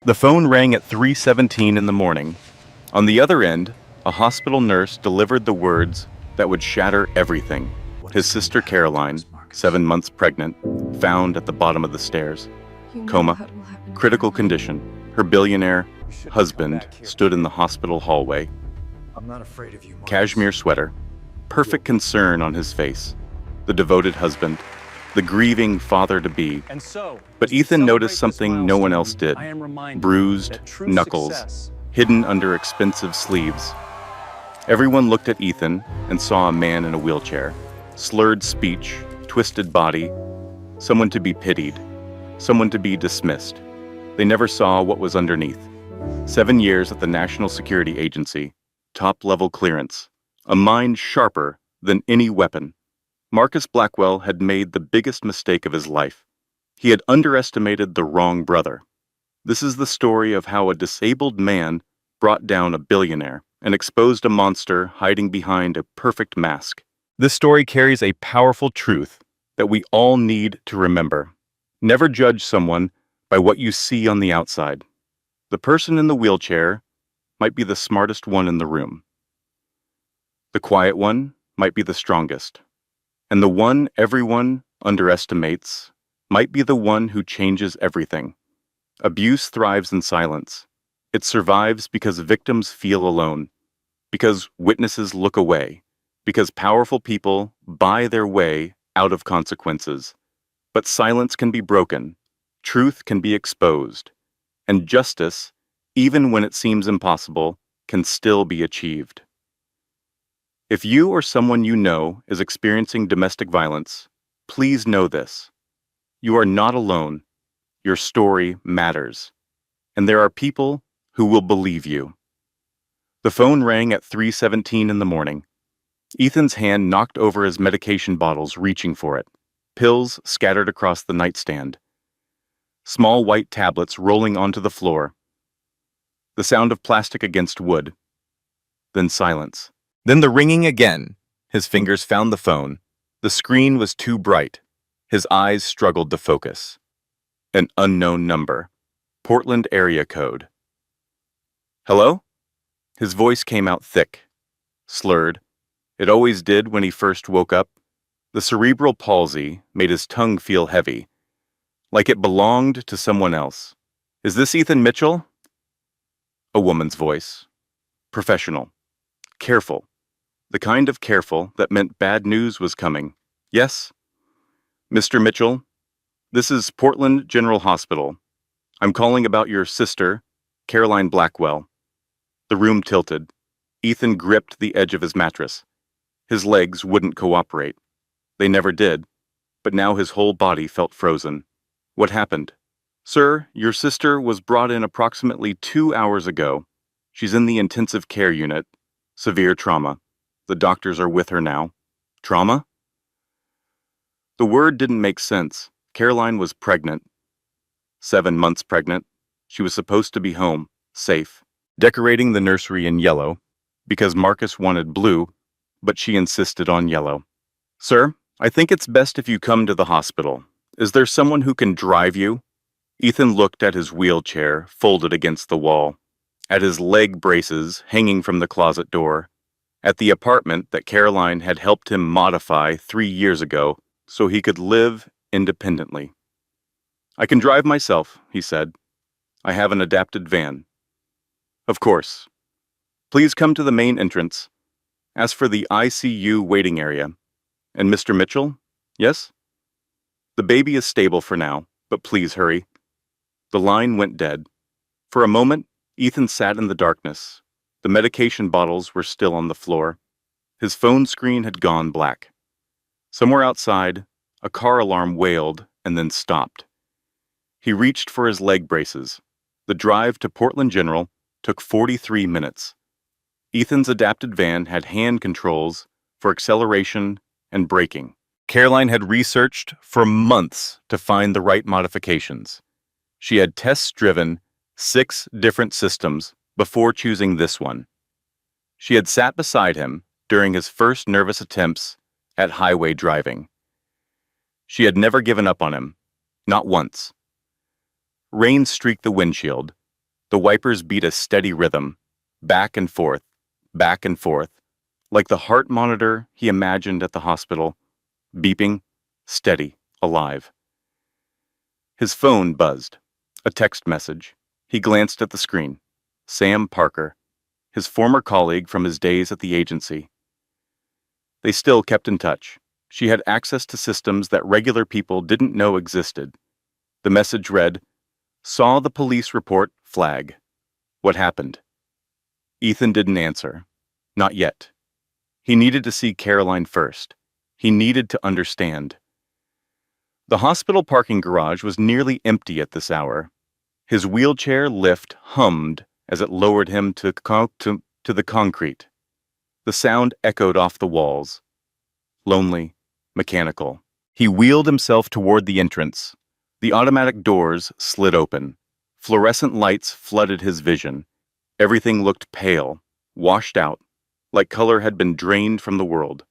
The phone rang at 3:17 in the morning. On the other end, a hospital nurse delivered the words that would shatter everything. His sister Caroline, 7 months pregnant, found at the bottom of the stairs. Coma, critical condition. Her billionaire husband stood in the hospital hallway. I'm not afraid of you, Marcus. Cashmere sweater, perfect concern on his face. The devoted husband, the grieving father-to-be. But Ethan noticed something no one else did. Bruised knuckles, hidden under expensive sleeves. Everyone looked at Ethan and saw a man in a wheelchair. Slurred speech, twisted body, someone to be pitied, someone to be dismissed. They never saw what was underneath. 7 years at the National Security Agency, top-level clearance, a mind sharper than any weapon. Marcus Blackwell had made the biggest mistake of his life. He had underestimated the wrong brother. This is the story of how a disabled man brought down a billionaire and exposed a monster hiding behind a perfect mask. This story carries a powerful truth that we all need to remember. Never judge someone by what you see on the outside. The person in the wheelchair might be the smartest one in the room. The quiet one might be the strongest. And the one everyone underestimates might be the one who changes everything. Abuse thrives in silence. It survives because victims feel alone, because witnesses look away, because powerful people buy their way out of consequences. But silence can be broken, truth can be exposed, and justice, even when it seems impossible, can still be achieved. If you or someone you know is experiencing domestic violence, please know this. You are not alone. Your story matters. And there are people who will believe you. The phone rang at 3:17 in the morning. Ethan's hand knocked over his medication bottles, reaching for it. Pills scattered across the nightstand. Small white tablets rolling onto the floor. The sound of plastic against wood. Then silence. Then the ringing again. His fingers found the phone. The screen was too bright. His eyes struggled to focus. An unknown number. Portland area code. Hello? His voice came out thick, slurred. It always did when he first woke up. The cerebral palsy made his tongue feel heavy, like it belonged to someone else. Is this Ethan Mitchell? A woman's voice. Professional. Careful. The kind of careful that meant bad news was coming. Yes? Mr. Mitchell, this is Portland General Hospital. I'm calling about your sister, Caroline Blackwell. The room tilted. Ethan gripped the edge of his mattress. His legs wouldn't cooperate. They never did, but now his whole body felt frozen. What happened? Sir, your sister was brought in approximately 2 hours ago. She's in the intensive care unit. Severe trauma. The doctors are with her now. Trauma? The word didn't make sense. Caroline was pregnant. 7 months pregnant. She was supposed to be home, safe, decorating the nursery in yellow, because Marcus wanted blue, but she insisted on yellow. Sir, I think it's best if you come to the hospital. Is there someone who can drive you? Ethan looked at his wheelchair folded against the wall, at his leg braces hanging from the closet door, at the apartment that Caroline had helped him modify 3 years ago so he could live independently. I can drive myself, he said. I have an adapted van. Of course. Please come to the main entrance. Ask for the ICU waiting area. And Mr. Mitchell? Yes? The baby is stable for now, but please hurry. The line went dead. For a moment, Ethan sat in the darkness. The medication bottles were still on the floor. His phone screen had gone black. Somewhere outside, a car alarm wailed and then stopped. He reached for his leg braces. The drive to Portland General took 43 minutes. Ethan's adapted van had hand controls for acceleration and braking. Caroline had researched for months to find the right modifications. She had test-driven 6 different systems before choosing this one. She had sat beside him during his first nervous attempts at highway driving. She had never given up on him, not once. Rain streaked the windshield. The wipers beat a steady rhythm, back and forth, like the heart monitor he imagined at the hospital, beeping, steady, alive. His phone buzzed. A text message. He glanced at the screen. Sam Parker, his former colleague from his days at the agency. They still kept in touch. She had access to systems that regular people didn't know existed. The message read, "Saw the police report, flag. What happened?" Ethan didn't answer. Not yet. He needed to see Caroline first. He needed to understand. The hospital parking garage was nearly empty at this hour. His wheelchair lift hummed as it lowered him to the concrete. The sound echoed off the walls. Lonely, mechanical. He wheeled himself toward the entrance. The automatic doors slid open. Fluorescent lights flooded his vision. Everything looked pale, washed out, like color had been drained from the world.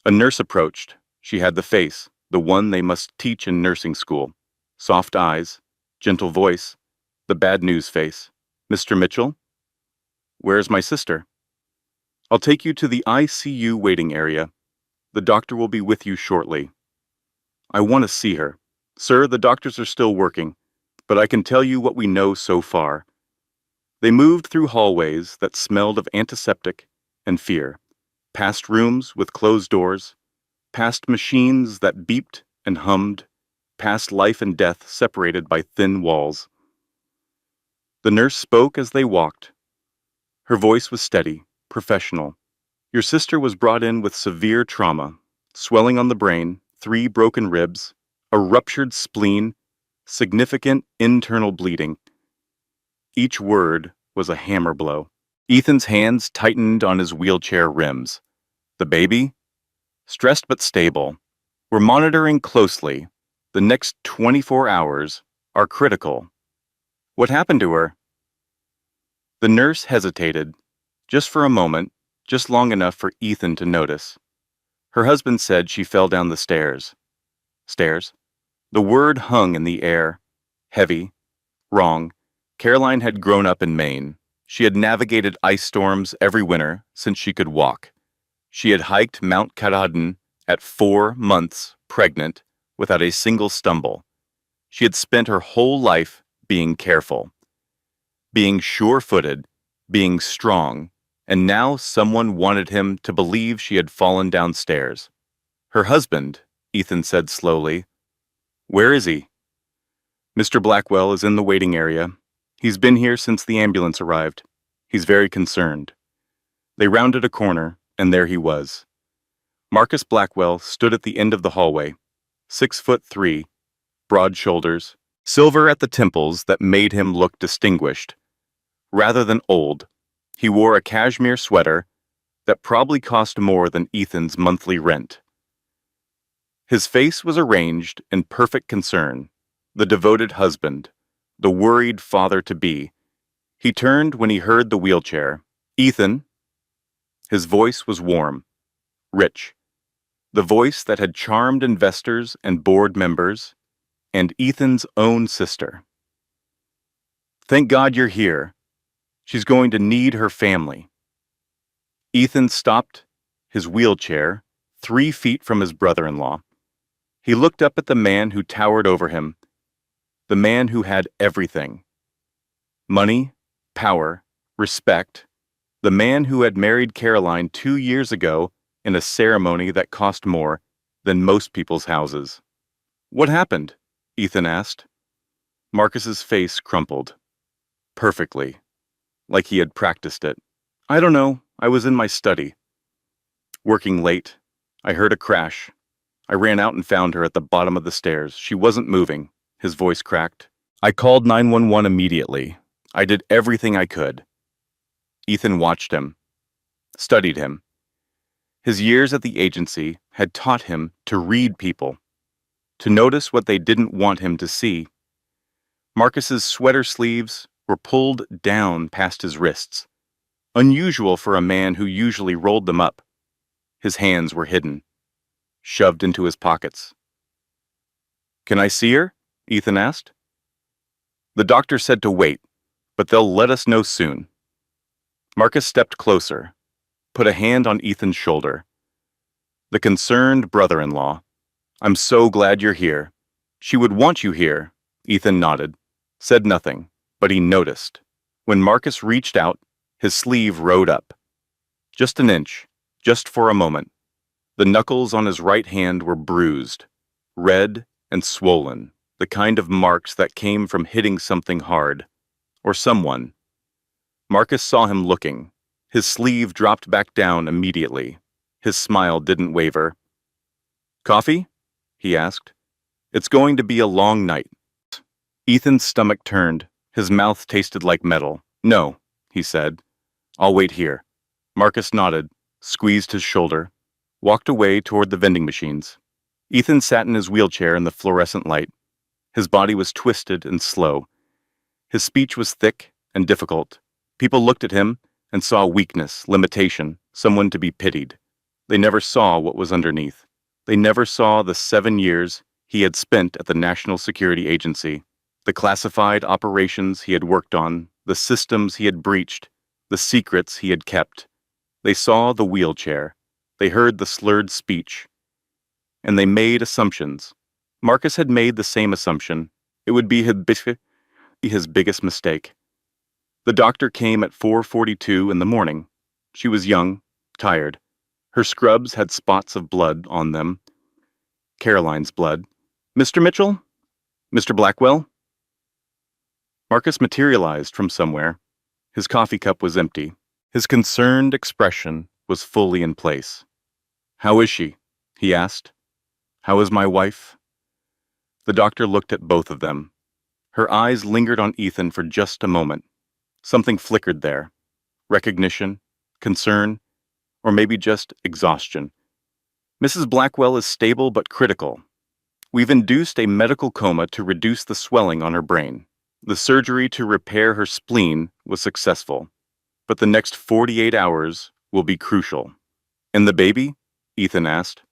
A nurse approached. She had the face, the one they must teach in nursing school. Soft eyes, gentle voice, the bad news face. "Mr. Mitchell? Where's my sister?" "I'll take you to the ICU waiting area. The doctor will be with you shortly." "I want to see her. Sir, the doctors are still working, but I can tell you what we know so far." They moved through hallways that smelled of antiseptic and fear, past rooms with closed doors, past machines that beeped and hummed, past life and death separated by thin walls. The nurse spoke as they walked. Her voice was steady, professional. "Your sister was brought in with severe trauma, swelling on the brain, 3 broken ribs, a ruptured spleen, significant internal bleeding." Each word was a hammer blow. Ethan's hands tightened on his wheelchair rims. "The baby?" "Stressed but stable. We're monitoring closely. The next 24 hours are critical." "What happened to her?" The nurse hesitated, just for a moment, just long enough for Ethan to notice. Her husband said she fell down the stairs. Stairs? The word hung in the air. Heavy. Wrong. Caroline had grown up in Maine. She had navigated ice storms every winter since she could walk. She had hiked Mount Katahdin at 4 months, pregnant, without a single stumble. She had spent her whole life being careful, being sure-footed, being strong, and now someone wanted him to believe she had fallen downstairs. "Her husband," Ethan said slowly. "Where is he?" "Mr. Blackwell is in the waiting area. He's been here since the ambulance arrived. He's very concerned." They rounded a corner, and there he was. Marcus Blackwell stood at the end of the hallway, 6'3", broad shoulders, silver at the temples that made him look distinguished. Rather than old, he wore a cashmere sweater that probably cost more than Ethan's monthly rent. His face was arranged in perfect concern, the devoted husband, the worried father-to-be. He turned when he heard the wheelchair. "Ethan." His voice was warm, rich, the voice that had charmed investors and board members, and Ethan's own sister. "Thank God you're here. She's going to need her family." Ethan stopped his wheelchair 3 feet from his brother-in-law. He looked up at the man who towered over him, the man who had everything. Money, power, respect, the man who had married Caroline 2 years ago in a ceremony that cost more than most people's houses. "What happened?" Ethan asked. Marcus's face crumpled. Perfectly. Like he had practiced it. "I don't know. I was in my study. Working late. I heard a crash. I ran out and found her at the bottom of the stairs. She wasn't moving." His voice cracked. "I called 911 immediately. I did everything I could." Ethan watched him, studied him. His years at the agency had taught him to read people, to notice what they didn't want him to see. Marcus's sweater sleeves were pulled down past his wrists, unusual for a man who usually rolled them up. His hands were hidden, shoved into his pockets. "Can I see her?" Ethan asked. "The doctor said to wait, but they'll let us know soon. Marcus stepped closer, put a hand on Ethan's shoulder. The concerned brother-in-law. I'm so glad you're here. She would want you here. Ethan nodded, said nothing, but he noticed. When Marcus reached out, his sleeve rode up. Just an inch, just for a moment. The knuckles on his right hand were bruised, red and swollen, the kind of marks that came from hitting something hard, or someone. Marcus saw him looking. His sleeve dropped back down immediately. His smile didn't waver. Coffee? He asked. It's going to be a long night. Ethan's stomach turned. His mouth tasted like metal. No, he said. I'll wait here. Marcus nodded, squeezed his shoulder, walked away toward the vending machines. Ethan sat in his wheelchair in the fluorescent light. His body was twisted and slow. His speech was thick and difficult. People looked at him and saw weakness, limitation, someone to be pitied. They never saw what was underneath. They never saw the 7 years he had spent at the National Security Agency, the classified operations he had worked on, the systems he had breached, the secrets he had kept. They saw the wheelchair. They heard the slurred speech. And they made assumptions. Marcus had made the same assumption. It would be his biggest mistake. The doctor came at 4:42 in the morning. She was young, tired. Her scrubs had spots of blood on them. Caroline's blood. Mr. Mitchell? Mr. Blackwell? Marcus materialized from somewhere. His coffee cup was empty. His concerned expression was fully in place. How is she? He asked. How is my wife? The doctor looked at both of them. Her eyes lingered on Ethan for just a moment. Something flickered there. Recognition, concern, or maybe just exhaustion. Mrs. Blackwell is stable but critical. We've induced a medical coma to reduce the swelling on her brain. The surgery to repair her spleen was successful, but the next 48 hours will be crucial. And the baby? Ethan asked.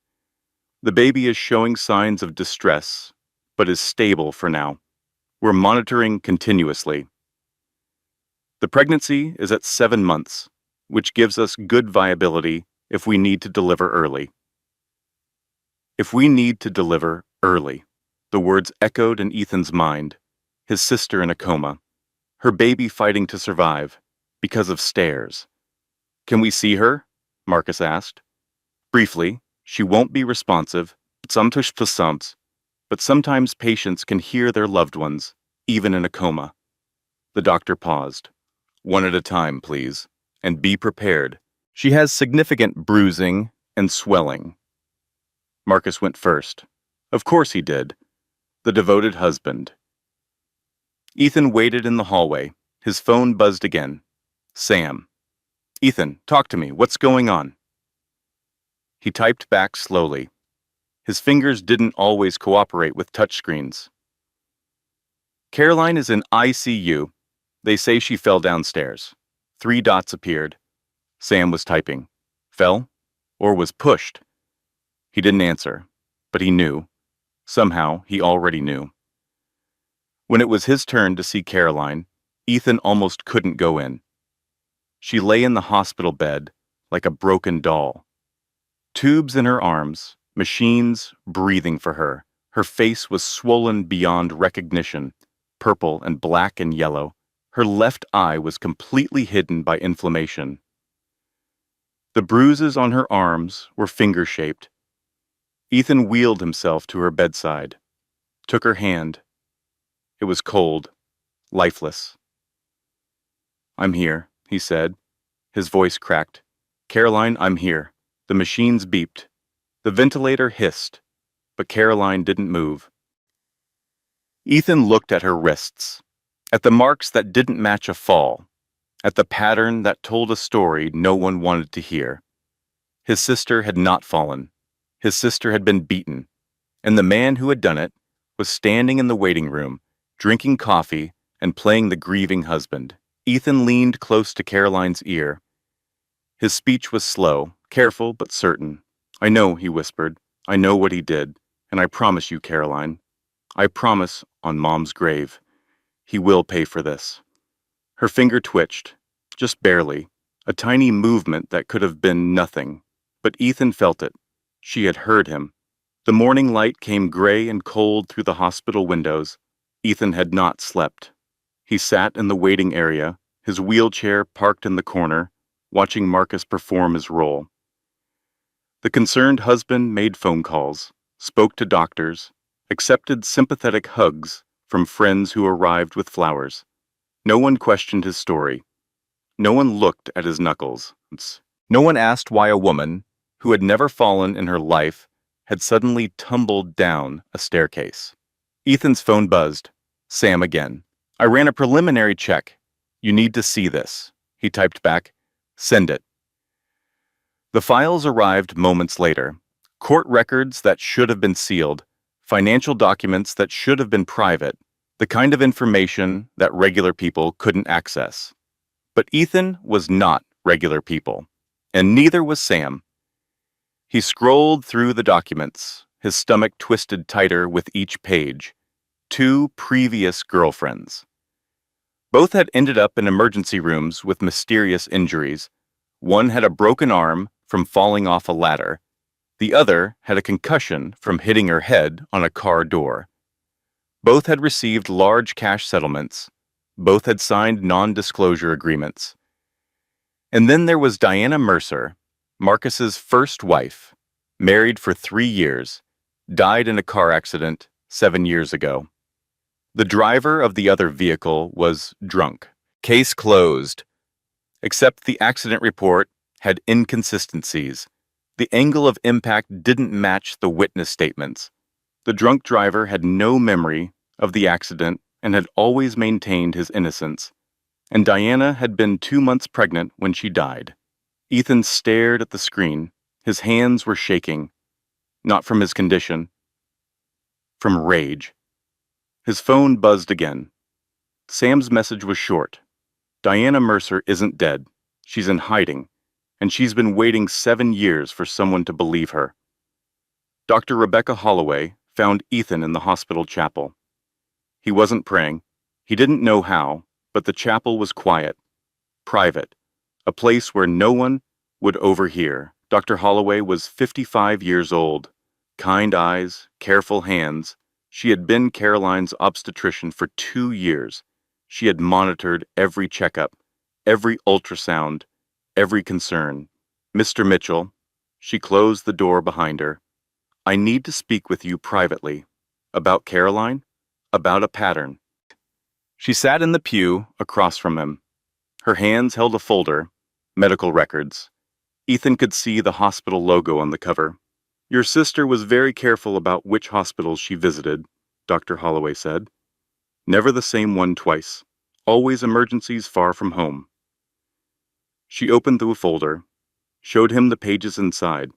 The baby is showing signs of distress, but is stable for now. We're monitoring continuously. The pregnancy is at 7 months, which gives us good viability if we need to deliver early. If we need to deliver early, the words echoed in Ethan's mind. His sister in a coma, her baby fighting to survive because of stairs. Can we see her? Marcus asked. Briefly, she won't be responsive, but sometimes patients can hear their loved ones, even in a coma. The doctor paused. One at a time, please, and be prepared. She has significant bruising and swelling. Marcus went first. Of course he did. The devoted husband. Ethan waited in the hallway. His phone buzzed again. Sam. Ethan, talk to me. What's going on? He typed back slowly. His fingers didn't always cooperate with touchscreens. Caroline is in ICU. They say she fell downstairs. 3 dots appeared. Sam was typing. Fell? Or was pushed? He didn't answer, but he knew. Somehow, he already knew. When it was his turn to see Caroline, Ethan almost couldn't go in. She lay in the hospital bed like a broken doll. Tubes in her arms, machines breathing for her. Her face was swollen beyond recognition, purple and black and yellow. Her left eye was completely hidden by inflammation. The bruises on her arms were finger-shaped. Ethan wheeled himself to her bedside, took her hand. It was cold, lifeless. I'm here, he said. His voice cracked. Caroline, I'm here. The machines beeped. The ventilator hissed, but Caroline didn't move. Ethan looked at her wrists, at the marks that didn't match a fall, at the pattern that told a story no one wanted to hear. His sister had not fallen. His sister had been beaten, and the man who had done it was standing in the waiting room, drinking coffee and playing the grieving husband. Ethan leaned close to Caroline's ear. His speech was slow, careful but certain. I know, he whispered. I know what he did, and I promise you, Caroline. I promise on Mom's grave. He will pay for this. Her finger twitched, just barely, a tiny movement that could have been nothing. But Ethan felt it. She had heard him. The morning light came gray and cold through the hospital windows. Ethan had not slept. He sat in the waiting area, his wheelchair parked in the corner, watching Marcus perform his role. The concerned husband made phone calls, spoke to doctors, accepted sympathetic hugs from friends who arrived with flowers. No one questioned his story. No one looked at his knuckles. No one asked why a woman, who had never fallen in her life, had suddenly tumbled down a staircase. Ethan's phone buzzed. Sam again. I ran a preliminary check. You need to see this. He typed back. Send it. The files arrived moments later. Court records that should have been sealed, financial documents that should have been private, the kind of information that regular people couldn't access. But Ethan was not regular people, and neither was Sam. He scrolled through the documents, his stomach twisted tighter with each page. 2 previous girlfriends. Both had ended up in emergency rooms with mysterious injuries. One had a broken arm from falling off a ladder. The other had a concussion from hitting her head on a car door. Both had received large cash settlements. Both had signed non-disclosure agreements. And then there was Diana Mercer, Marcus's first wife, married for 3 years, died in a car accident 7 years ago. The driver of the other vehicle was drunk. Case closed. Except the accident report had inconsistencies. The angle of impact didn't match the witness statements. The drunk driver had no memory of the accident and had always maintained his innocence. And Diana had been 2 months pregnant when she died. Ethan stared at the screen. His hands were shaking. Not from his condition. From rage. His phone buzzed again. Sam's message was short. Diana Mercer isn't dead. She's in hiding, and she's been waiting 7 years for someone to believe her. Dr. Rebecca Holloway found Ethan in the hospital chapel. He wasn't praying. He didn't know how, but the chapel was quiet, private, a place where no one would overhear. Dr. Holloway was 55 years old, kind eyes, careful hands. She had been Caroline's obstetrician for 2 years. She had monitored every checkup, every ultrasound, every concern. Mr. Mitchell, she closed the door behind her. I need to speak with you privately. About Caroline? About a pattern. She sat in the pew across from him. Her hands held a folder, medical records. Ethan could see the hospital logo on the cover. Your sister was very careful about which hospitals she visited, Dr. Holloway said. Never the same one twice. Always emergencies far from home. She opened the folder, showed him the pages inside.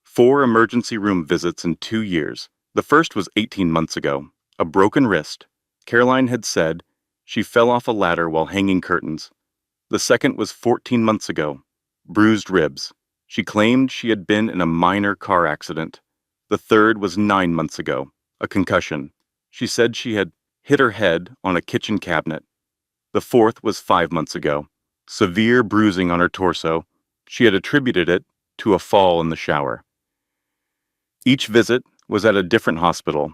4 emergency room visits in 2 years. The first was 18 months ago. A broken wrist. Caroline had said she fell off a ladder while hanging curtains. The second was 14 months ago. Bruised ribs. She claimed she had been in a minor car accident. The third was 9 months ago. A concussion. She said she had hit her head on a kitchen cabinet. The fourth was 5 months ago. Severe bruising on her torso. She had attributed it to a fall in the shower. Each visit was at a different hospital.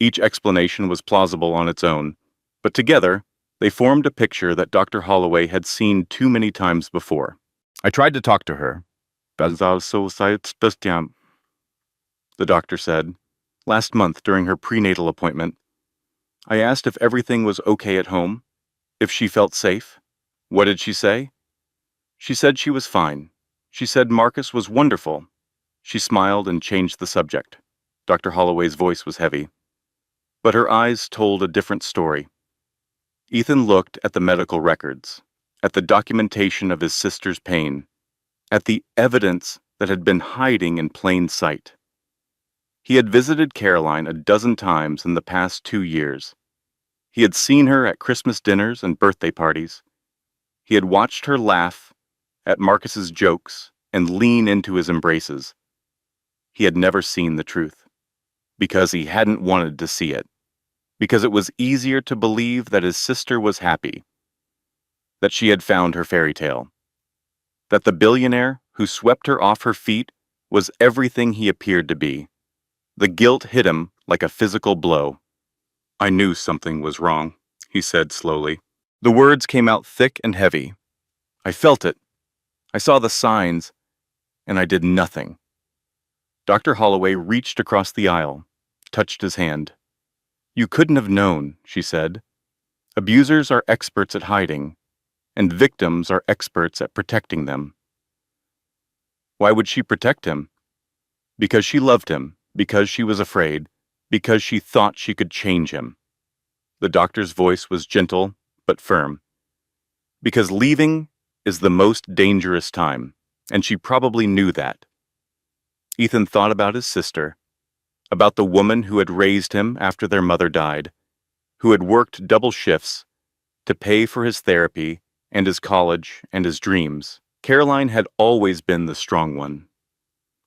Each explanation was plausible on its own, but together, they formed a picture that Dr. Holloway had seen too many times before. I tried to talk to her. The doctor said, last month during her prenatal appointment. I asked if everything was okay at home, if she felt safe. What did she say? She said she was fine. She said Marcus was wonderful. She smiled and changed the subject. Dr. Holloway's voice was heavy. But her eyes told a different story. Ethan looked at the medical records, at the documentation of his sister's pain, at the evidence that had been hiding in plain sight. He had visited Caroline a dozen times in the past 2 years. He had seen her at Christmas dinners and birthday parties. He had watched her laugh at Marcus's jokes and lean into his embraces. He had never seen the truth, because he hadn't wanted to see it, because it was easier to believe that his sister was happy. that she had found her fairy tale, that the billionaire who swept her off her feet was everything he appeared to be. The guilt hit him like a physical blow. "I knew something was wrong," he said slowly. The words came out thick and heavy. "I felt it. I saw the signs, and I did nothing." Dr. Holloway reached across the aisle, touched his hand. "You couldn't have known," she said. "Abusers are experts at hiding, and victims are experts at protecting them." Why would she protect him? Because she loved him, because she was afraid, because she thought she could change him. The doctor's voice was gentle but firm. Because leaving is the most dangerous time, and she probably knew that. Ethan thought about his sister, about the woman who had raised him after their mother died, who had worked double shifts to pay for his therapy and his college and his dreams. Caroline had always been the strong one,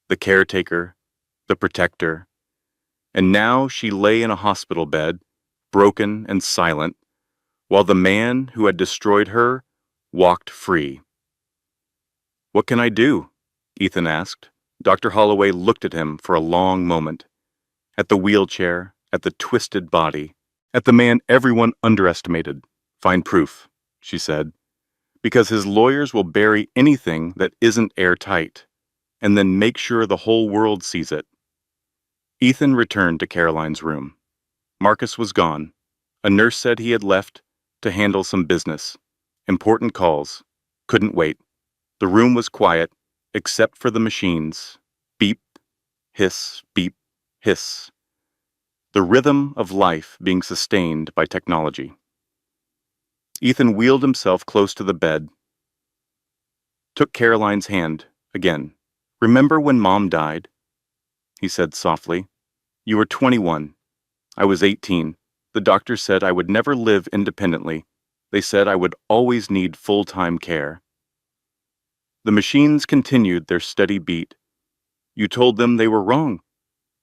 the caretaker, the protector, and now she lay in a hospital bed, broken and silent, while the man who had destroyed her walked free. "What can I do?" Ethan asked. Dr. Holloway looked at him for a long moment, at the wheelchair, at the twisted body, at the man everyone underestimated. "Find proof," she said, "because his lawyers will bury anything that isn't airtight, and then make sure the whole world sees it." Ethan returned to Caroline's room. Marcus was gone. A nurse said he had left to handle some business. Important calls. Couldn't wait. The room was quiet, except for the machines. Beep, hiss, beep, hiss. The rhythm of life being sustained by technology. Ethan wheeled himself close to the bed, took Caroline's hand again. "Remember when Mom died?" he said softly. "You were 21. I was 18. The doctor said I would never live independently. They said I would always need full-time care." The machines continued their steady beat. "You told them they were wrong.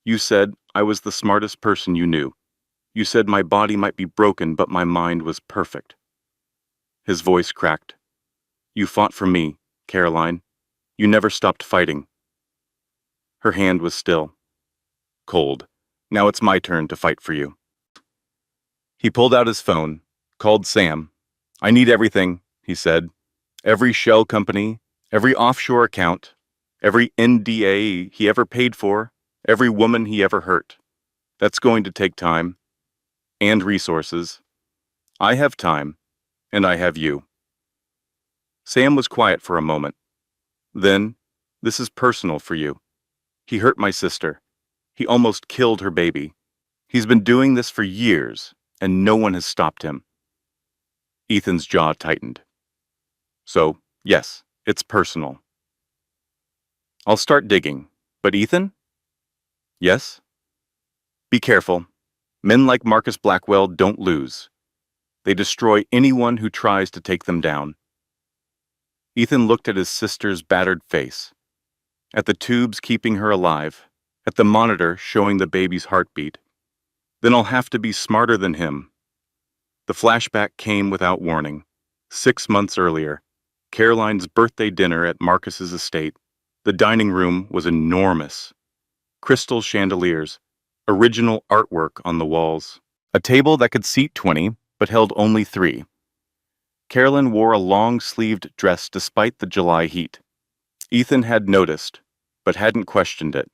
You said I was the smartest person you knew. You said my body might be broken, but my mind was perfect." His voice cracked. "You fought for me, Caroline. You never stopped fighting." Her hand was still, cold. "Now it's my turn to fight for you." He pulled out his phone, called Sam. "I need everything," he said. "Every shell company, every offshore account, every NDA he ever paid for, every woman he ever hurt. That's going to take time. And resources. I have time, and I have you." Sam was quiet for a moment. Then, "This is personal for you. He hurt my sister. He almost killed her baby. He's been doing this for years, and no one has stopped him." Ethan's jaw tightened. "So, yes, it's personal. I'll start digging. But Ethan?" "Yes?" "Be careful. Men like Marcus Blackwell don't lose. They destroy anyone who tries to take them down." Ethan looked at his sister's battered face, at the tubes keeping her alive, at the monitor showing the baby's heartbeat. "Then I'll have to be smarter than him." The flashback came without warning. 6 months earlier, Caroline's birthday dinner at Marcus's estate. The dining room was enormous. Crystal chandeliers, original artwork on the walls. A table that could seat 20, but held only 3. Carolyn wore a long-sleeved dress despite the July heat. Ethan had noticed, but hadn't questioned it.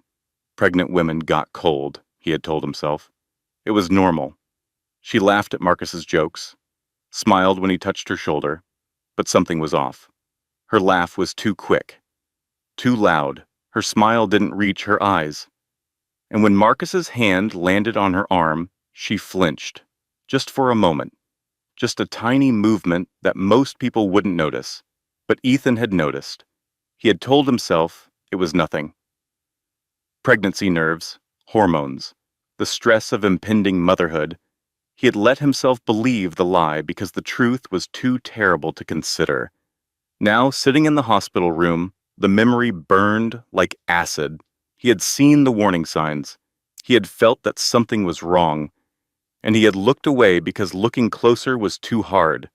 Pregnant women got cold, he had told himself. It was normal. She laughed at Marcus's jokes, smiled when he touched her shoulder, but something was off. Her laugh was too quick, too loud. Her smile didn't reach her eyes. And when Marcus's hand landed on her arm, she flinched, just for a moment. Just a tiny movement that most people wouldn't notice, but Ethan had noticed. He had told himself it was nothing. Pregnancy nerves, hormones, the stress of impending motherhood. He had let himself believe the lie because the truth was too terrible to consider. Now, sitting in the hospital room, the memory burned like acid. He had seen the warning signs. He had felt that something was wrong, and he had looked away because looking closer was too hard.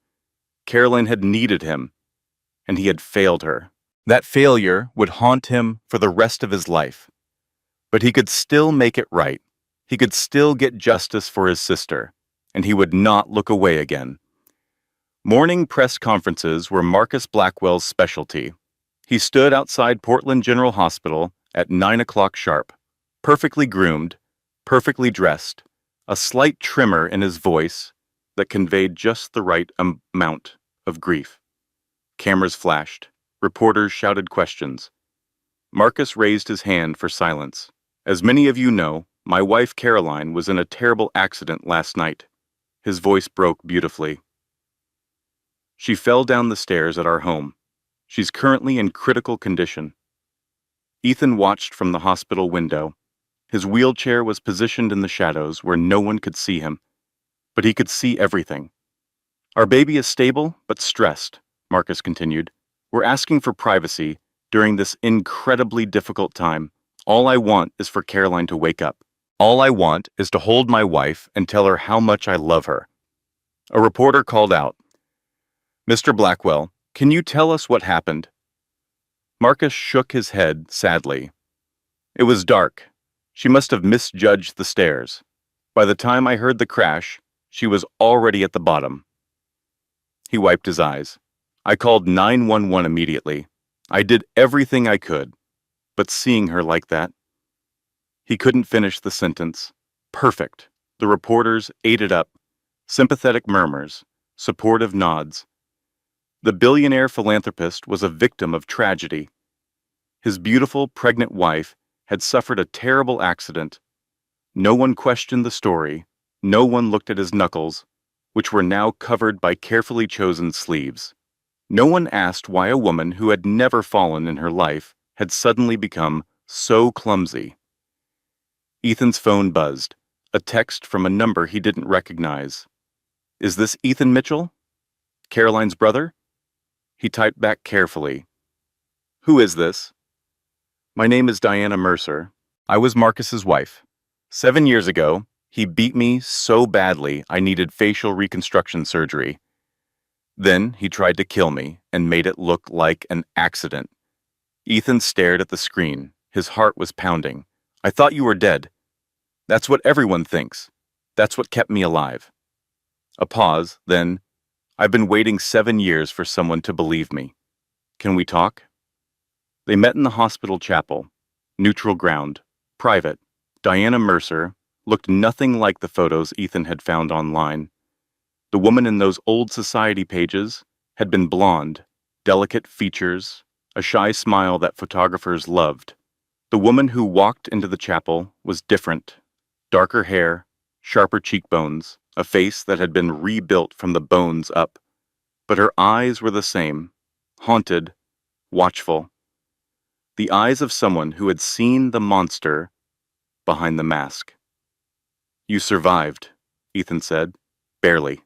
Caroline had needed him, and he had failed her. That failure would haunt him for the rest of his life. But he could still make it right. He could still get justice for his sister, and he would not look away again. Morning press conferences were Marcus Blackwell's specialty. He stood outside Portland General Hospital at 9 o'clock sharp, perfectly groomed, perfectly dressed, a slight tremor in his voice that conveyed just the right amount of grief. Cameras flashed. Reporters shouted questions. Marcus raised his hand for silence. As many of you know, my wife Caroline was in a terrible accident last night. His voice broke beautifully. She fell down the stairs at our home. She's currently in critical condition. Ethan watched from the hospital window. His wheelchair was positioned in the shadows where no one could see him, but he could see everything. Our baby is stable but stressed, Marcus continued. We're asking for privacy during this incredibly difficult time. All I want is for Caroline to wake up. All I want is to hold my wife and tell her how much I love her. A reporter called out, "Mr. Blackwell, can you tell us what happened?" Marcus shook his head sadly. It was dark. She must have misjudged the stairs. By the time I heard the crash, she was already at the bottom. He wiped his eyes. I called 911 immediately. I did everything I could, but seeing her like that... He couldn't finish the sentence. Perfect. The reporters ate it up. Sympathetic murmurs, supportive nods. The billionaire philanthropist was a victim of tragedy. His beautiful, pregnant wife had suffered a terrible accident. No one questioned the story. No one looked at his knuckles, which were now covered by carefully chosen sleeves. No one asked why a woman who had never fallen in her life had suddenly become so clumsy. Ethan's phone buzzed, a text from a number he didn't recognize. Is this Ethan Mitchell? Caroline's brother? He typed back carefully. Who is this? My name is Diana Mercer. I was Marcus's wife. 7 years ago, he beat me so badly I needed facial reconstruction surgery. Then he tried to kill me and made it look like an accident. Ethan stared at the screen. His heart was pounding. I thought you were dead. That's what everyone thinks. That's what kept me alive. A pause, then, I've been waiting 7 years for someone to believe me. Can we talk? They met in the hospital chapel. Neutral ground. Private. Diana Mercer looked nothing like the photos Ethan had found online. The woman in those old society pages had been blonde, delicate features, a shy smile that photographers loved. The woman who walked into the chapel was different. Darker hair, sharper cheekbones, a face that had been rebuilt from the bones up. But her eyes were the same, haunted, watchful. The eyes of someone who had seen the monster behind the mask. You survived, Ethan said, barely.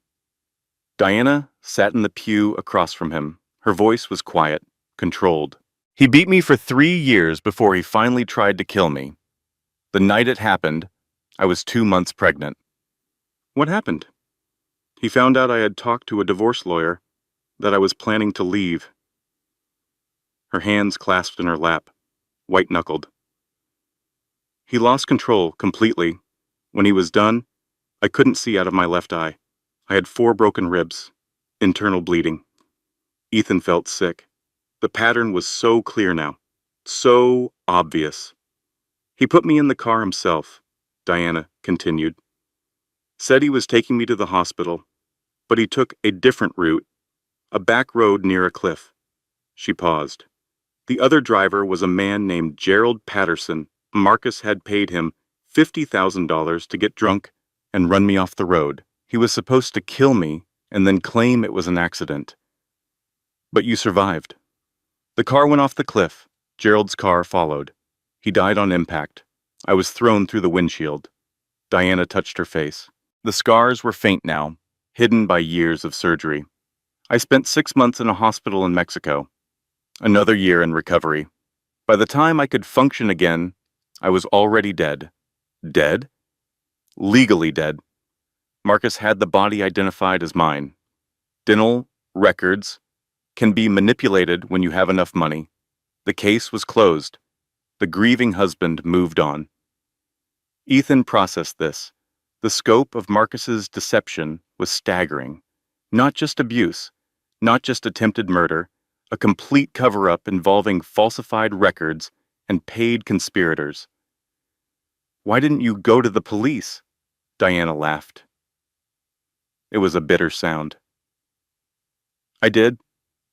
Diana sat in the pew across from him. Her voice was quiet, controlled. He beat me for 3 years before he finally tried to kill me. The night it happened, I was 2 months pregnant. What happened? He found out I had talked to a divorce lawyer, that I was planning to leave. Her hands clasped in her lap, white-knuckled. He lost control completely. When he was done, I couldn't see out of my left eye. I had 4 broken ribs, internal bleeding. Ethan felt sick. The pattern was so clear now, so obvious. He put me in the car himself, Diana continued. Said he was taking me to the hospital, but he took a different route, a back road near a cliff. She paused. The other driver was a man named Gerald Patterson. Marcus had paid him $50,000 to get drunk and run me off the road. He was supposed to kill me and then claim it was an accident. But you survived. The car went off the cliff. Gerald's car followed. He died on impact. I was thrown through the windshield. Diana touched her face. The scars were faint now, hidden by years of surgery. I spent 6 months in a hospital in Mexico. Another year in recovery. By the time I could function again, I was already dead. Dead? Legally dead. Marcus had the body identified as mine. Dental records, can be manipulated when you have enough money. The case was closed. The grieving husband moved on. Ethan processed this. The scope of Marcus's deception was staggering. Not just abuse, not just attempted murder, a complete cover-up involving falsified records and paid conspirators. "Why didn't you go to the police?" Diana laughed. It was a bitter sound. "I did.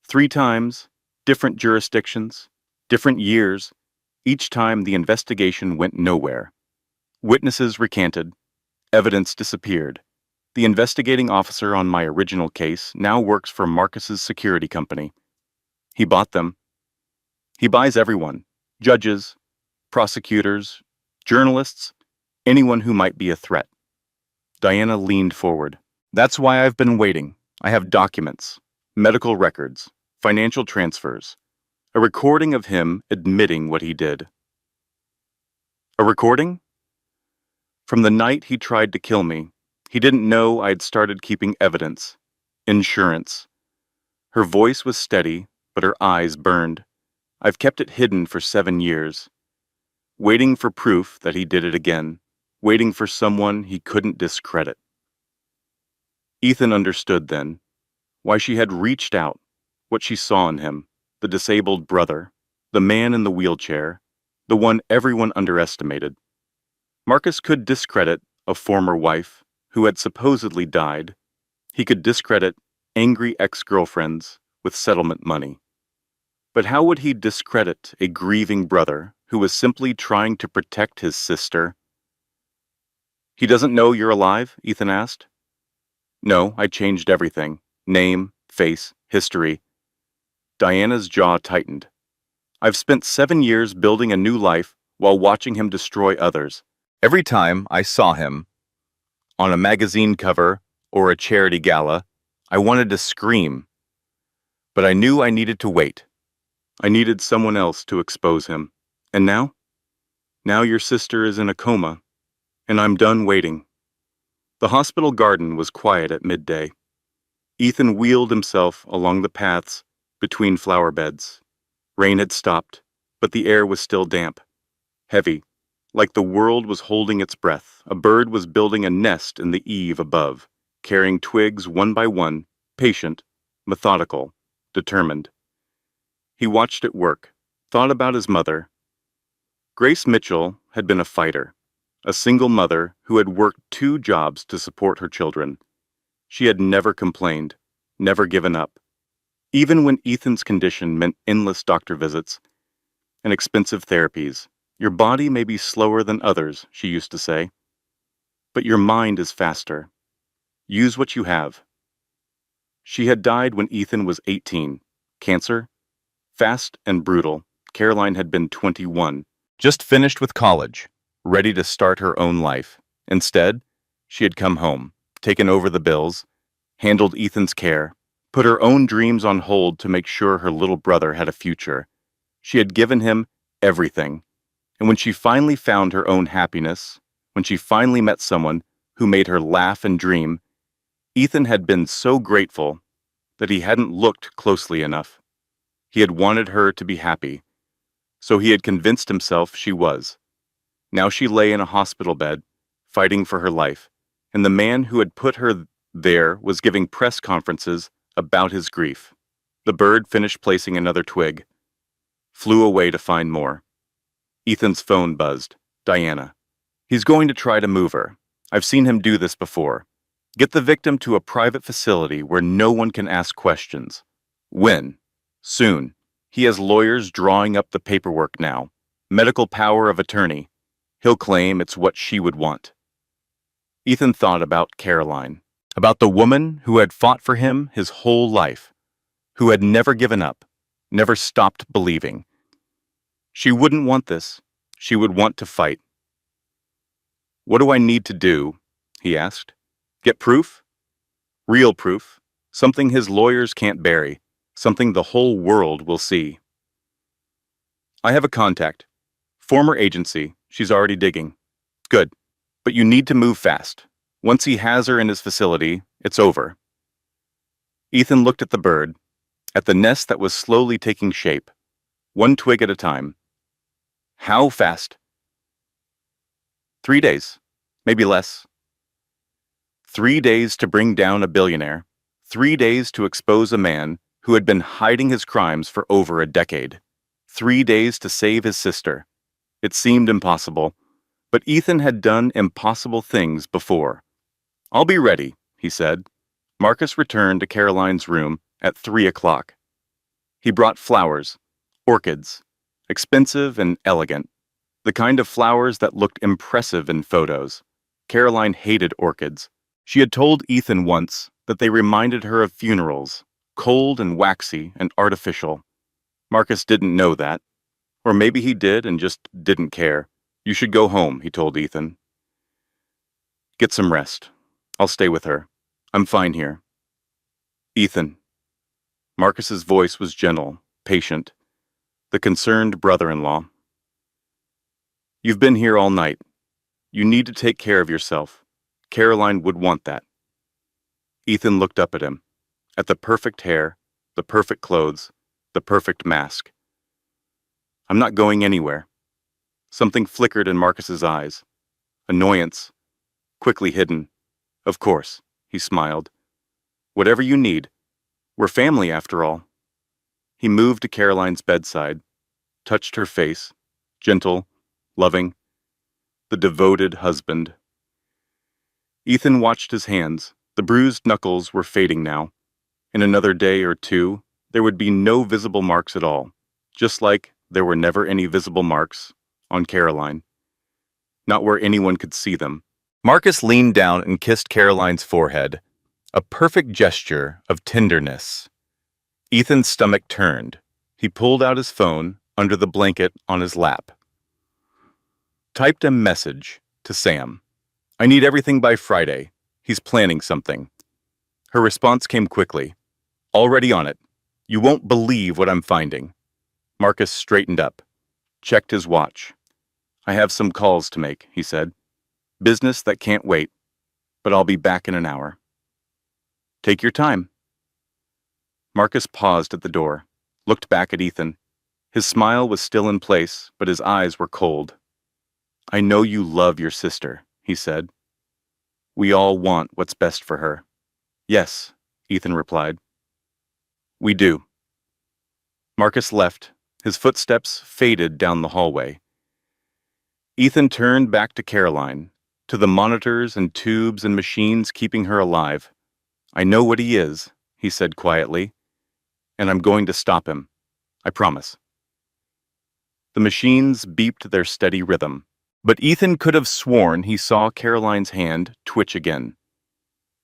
3 times, different jurisdictions, different years. Each time the investigation went nowhere. Witnesses recanted. Evidence disappeared. The investigating officer on my original case now works for Marcus's security company. He bought them. He buys everyone: judges, prosecutors, journalists, anyone who might be a threat." Diana leaned forward. "That's why I've been waiting. I have documents, medical records, financial transfers, a recording of him admitting what he did." "A recording?" "From the night he tried to kill me, he didn't know I'd started keeping evidence. Insurance." Her voice was steady, but her eyes burned. "I've kept it hidden for 7 years. Waiting for proof that he did it again. Waiting for someone he couldn't discredit." Ethan understood then why she had reached out, what she saw in him: the disabled brother, the man in the wheelchair, the one everyone underestimated. Marcus could discredit a former wife who had supposedly died. He could discredit angry ex-girlfriends with settlement money. But how would he discredit a grieving brother who was simply trying to protect his sister? "He doesn't know you're alive?" Ethan asked. "No, I changed everything. Name, face, history." Diana's jaw tightened. "I've spent 7 years building a new life while watching him destroy others. Every time I saw him, on a magazine cover or a charity gala, I wanted to scream. But I knew I needed to wait. I needed someone else to expose him. And now? Now your sister is in a coma, and I'm done waiting." The hospital garden was quiet at midday. Ethan wheeled himself along the paths between flower beds. Rain had stopped, but the air was still damp, heavy, like the world was holding its breath. A bird was building a nest in the eave above, carrying twigs one by one, patient, methodical, determined. He watched it work, thought about his mother. Grace Mitchell had been a fighter, a single mother who had worked 2 jobs to support her children. She had never complained, never given up. Even when Ethan's condition meant endless doctor visits and expensive therapies. "Your body may be slower than others," she used to say, "but your mind is faster. Use what you have." She had died when Ethan was 18. Cancer? Fast and brutal. Caroline had been 21, just finished with college, ready to start her own life. Instead, she had come home, taken over the bills, handled Ethan's care, put her own dreams on hold to make sure her little brother had a future. She had given him everything. And when she finally found her own happiness, when she finally met someone who made her laugh and dream, Ethan had been so grateful that he hadn't looked closely enough. He had wanted her to be happy, so he had convinced himself she was. Now she lay in a hospital bed, fighting for her life, and the man who had put her there was giving press conferences about his grief. The bird finished placing another twig, flew away to find more. Ethan's phone buzzed. "Diana. He's going to try to move her. I've seen him do this before. Get the victim to a private facility where no one can ask questions." "When?" "Soon. He has lawyers drawing up the paperwork now. Medical power of attorney. He'll claim it's what she would want." Ethan thought about Caroline, about the woman who had fought for him his whole life, who had never given up, never stopped believing. She wouldn't want this. She would want to fight. "What do I need to do?" he asked. "Get proof? Real proof. Something his lawyers can't bury. Something the whole world will see." "I have a contact. Former agency. She's already digging." "Good. But you need to move fast. Once he has her in his facility, it's over." Ethan looked at the bird, at the nest that was slowly taking shape, one twig at a time. How fast? 3 days, maybe less. 3 days to bring down a billionaire. 3 days to expose a man who had been hiding his crimes for over a decade. 3 days to save his sister. It seemed impossible, but Ethan had done impossible things before. "I'll be ready," he said. Marcus returned to Caroline's room at 3 o'clock. He brought flowers, orchids, expensive and elegant, the kind of flowers that looked impressive in photos. Caroline hated orchids. She had told Ethan once that they reminded her of funerals, cold and waxy and artificial. Marcus didn't know that. Or maybe he did and just didn't care. "You should go home," he told Ethan. "Get some rest. I'll stay with her. I'm fine here." "Ethan." Marcus's voice was gentle, patient, the concerned brother-in-law. "You've been here all night. You need to take care of yourself. Caroline would want that." Ethan looked up at him, at the perfect hair, the perfect clothes, the perfect mask. "I'm not going anywhere." Something flickered in Marcus's eyes. Annoyance, quickly hidden. "Of course," he smiled. "Whatever you need. We're family, after all." He moved to Caroline's bedside, touched her face, gentle, loving, the devoted husband. Ethan watched his hands. The bruised knuckles were fading now. In another day or two, there would be no visible marks at all, just like there were never any visible marks on Caroline. Not where anyone could see them. Marcus leaned down and kissed Caroline's forehead, a perfect gesture of tenderness. Ethan's stomach turned. He pulled out his phone under the blanket on his lap. Typed a message to Sam. "I need everything by Friday. He's planning something." Her response came quickly. "Already on it. You won't believe what I'm finding." Marcus straightened up, checked his watch. "I have some calls to make," he said. "Business that can't wait, but I'll be back in an hour." "Take your time." Marcus paused at the door, looked back at Ethan. His smile was still in place, but his eyes were cold. "I know you love your sister," he said. "We all want what's best for her." "Yes," Ethan replied. "We do." Marcus left. His footsteps faded down the hallway. Ethan turned back to Caroline, to the monitors and tubes and machines keeping her alive. "I know what he is," he said quietly, "and I'm going to stop him. I promise." The machines beeped their steady rhythm, but Ethan could have sworn he saw Caroline's hand twitch again.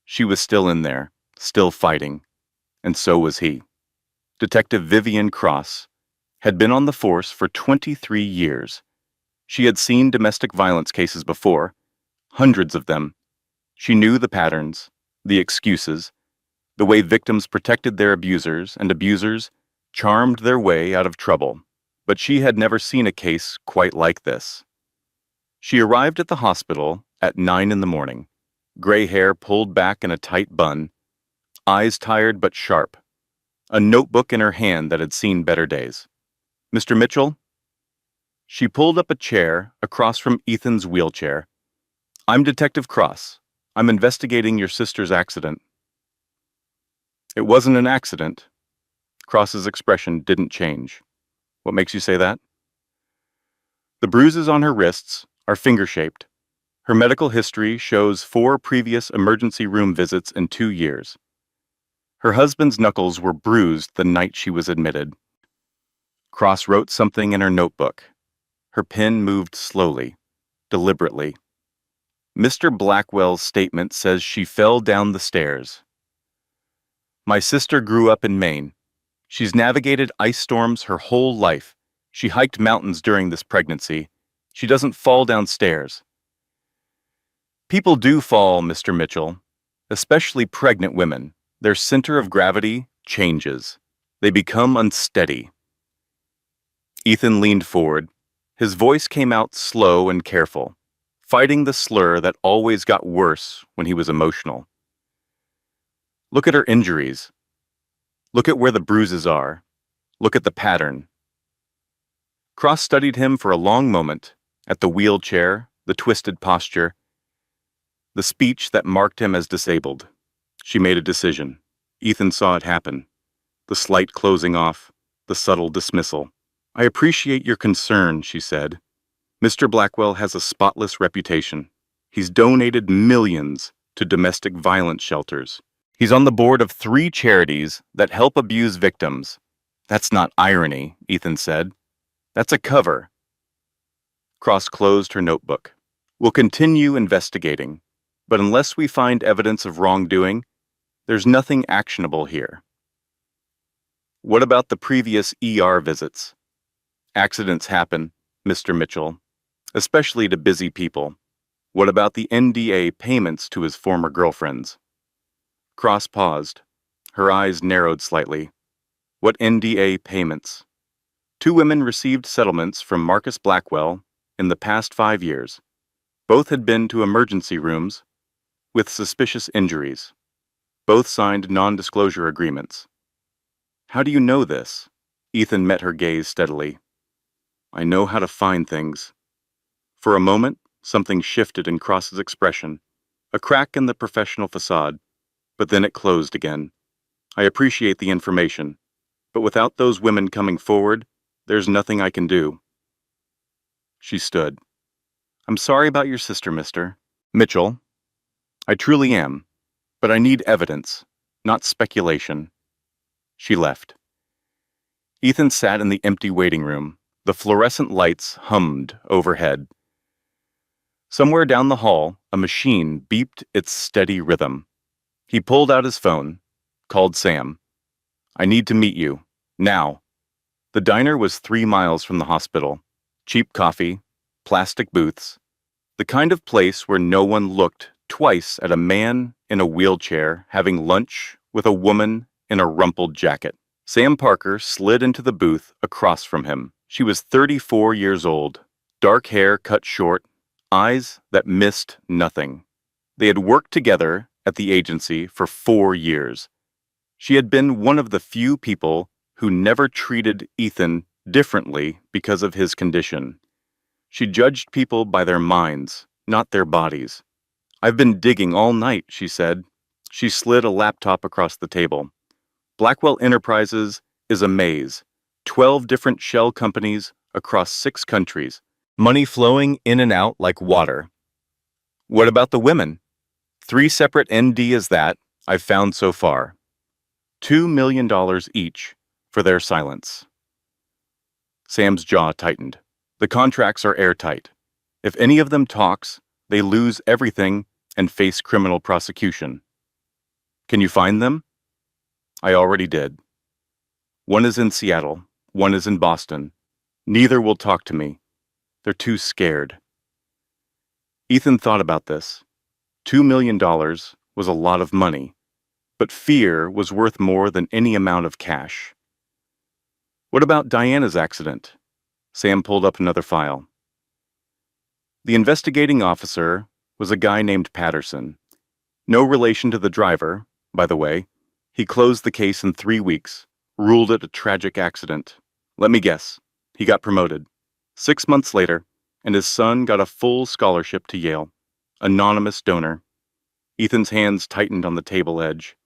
She was still in there, still fighting, and so was he. Detective Vivian Cross had been on the force for 23 years. She had seen domestic violence cases before, hundreds of them. She knew the patterns, the excuses, the way victims protected their abusers and abusers charmed their way out of trouble. But she had never seen a case quite like this. She arrived at the hospital at 9 in the morning, gray hair pulled back in a tight bun, eyes tired but sharp, a notebook in her hand that had seen better days. "Mr. Mitchell?" She pulled up a chair across from Ethan's wheelchair. "I'm Detective Cross. I'm investigating your sister's accident." "It wasn't an accident." Cross's expression didn't change. "What makes you say that?" "The bruises on her wrists are finger-shaped. Her medical history shows 4 previous emergency room visits in 2 years. Her husband's knuckles were bruised the night she was admitted." Cross wrote something in her notebook. Her pen moved slowly, deliberately. "Mr. Blackwell's statement says she fell down the stairs. My sister grew up in Maine. She's navigated ice storms her whole life. She hiked mountains during this pregnancy. She doesn't fall downstairs." "People do fall, Mr. Mitchell, especially pregnant women. Their center of gravity changes. They become unsteady." Ethan leaned forward. His voice came out slow and careful, fighting the slur that always got worse when he was emotional. "Look at her injuries. Look at where the bruises are. Look at the pattern. Cross studied him for a long moment, at the wheelchair, the twisted posture, the speech that marked him as disabled. She made a decision. Ethan saw it happen. The slight closing off, the subtle dismissal. I appreciate your concern, she said. Mr. Blackwell has a spotless reputation. He's donated millions to domestic violence shelters. He's on the board of 3 charities that help abuse victims. That's not irony, Ethan said. That's a cover. Cross closed her notebook. We'll continue investigating, but unless we find evidence of wrongdoing, there's nothing actionable here. What about the previous ER visits? Accidents happen, Mr. Mitchell, especially to busy people. What about the NDA payments to his former girlfriends? Cross paused. Her eyes narrowed slightly. What NDA payments? 2 women received settlements from Marcus Blackwell in the past 5 years. Both had been to emergency rooms with suspicious injuries. Both signed non-disclosure agreements. How do you know this? Ethan met her gaze steadily. I know how to find things. For a moment, something shifted in Cross's expression, a crack in the professional facade, but then it closed again. I appreciate the information, but without those women coming forward, there's nothing I can do. She stood. I'm sorry about your sister, Mr. Mitchell. I truly am, but I need evidence, not speculation. She left. Ethan sat in the empty waiting room. The fluorescent lights hummed overhead. Somewhere down the hall, a machine beeped its steady rhythm. He pulled out his phone, called Sam. I need to meet you, now. The diner was 3 miles from the hospital. Cheap coffee, plastic booths, the kind of place where no one looked twice at a man in a wheelchair having lunch with a woman in a rumpled jacket. Sam Parker slid into the booth across from him. She was 34 years old, dark hair cut short, eyes that missed nothing. They had worked together at the agency for 4 years. She had been one of the few people who never treated Ethan differently because of his condition. She judged people by their minds, not their bodies. I've been digging all night, she said. She slid a laptop across the table. Blackwell Enterprises is a maze. 12 different shell companies across 6 countries. Money flowing in and out like water. What about the women? 3 separate NDs that I've found so far. $2 million each for their silence. Sam's jaw tightened. The contracts are airtight. If any of them talks, they lose everything and face criminal prosecution. Can you find them? I already did. One is in Seattle, one is in Boston. Neither will talk to me. They're too scared. Ethan thought about this. $2 million was a lot of money, but fear was worth more than any amount of cash. What about Diana's accident? Sam pulled up another file. The investigating officer was a guy named Patterson. No relation to the driver, by the way. He closed the case in 3 weeks, ruled it a tragic accident. Let me guess, he got promoted. 6 months later, and his son got a full scholarship to Yale. Anonymous donor. Ethan's hands tightened on the table edge.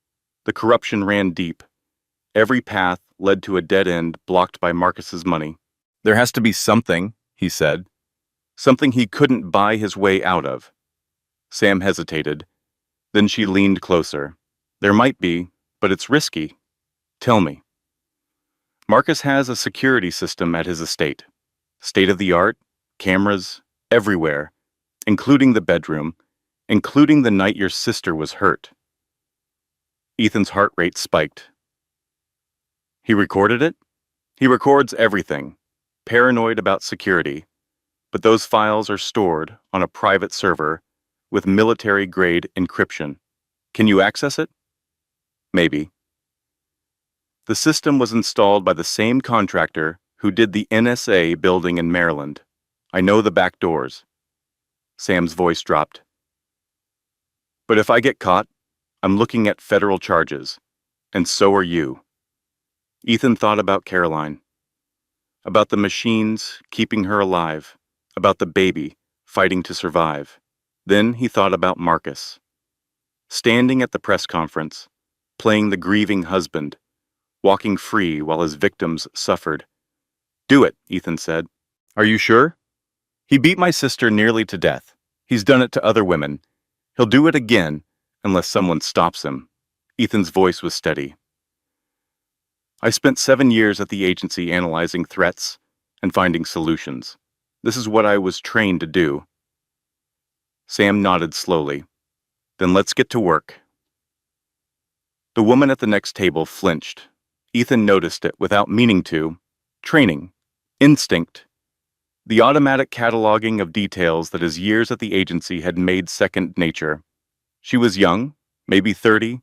The corruption ran deep. Every path led to a dead end blocked by Marcus's money. There has to be something, he said. Something he couldn't buy his way out of. Sam hesitated. Then she leaned closer. There might be, but it's risky. Tell me. Marcus has a security system at his estate. State-of-the-art, cameras, everywhere, including the bedroom, including the night your sister was hurt. Ethan's heart rate spiked. He recorded it? He records everything. Paranoid about security. But those files are stored on a private server with military-grade encryption. Can you access it? Maybe. The system was installed by the same contractor who did the NSA building in Maryland. I know the back doors. Sam's voice dropped. But if I get caught, I'm looking at federal charges, and so are you. Ethan thought about Caroline, about the machines keeping her alive, about the baby fighting to survive. Then he thought about Marcus, standing at the press conference, playing the grieving husband, walking free while his victims suffered. "Do it," Ethan said. "Are you sure? He beat my sister nearly to death. He's done it to other women. He'll do it again unless someone stops him." Ethan's voice was steady. "I spent 7 years at the agency analyzing threats and finding solutions. This is what I was trained to do." Sam nodded slowly. "Then let's get to work." The woman at the next table flinched. Ethan noticed it without meaning to. Training. Instinct. The automatic cataloging of details that his years at the agency had made second nature. She was young, maybe 30,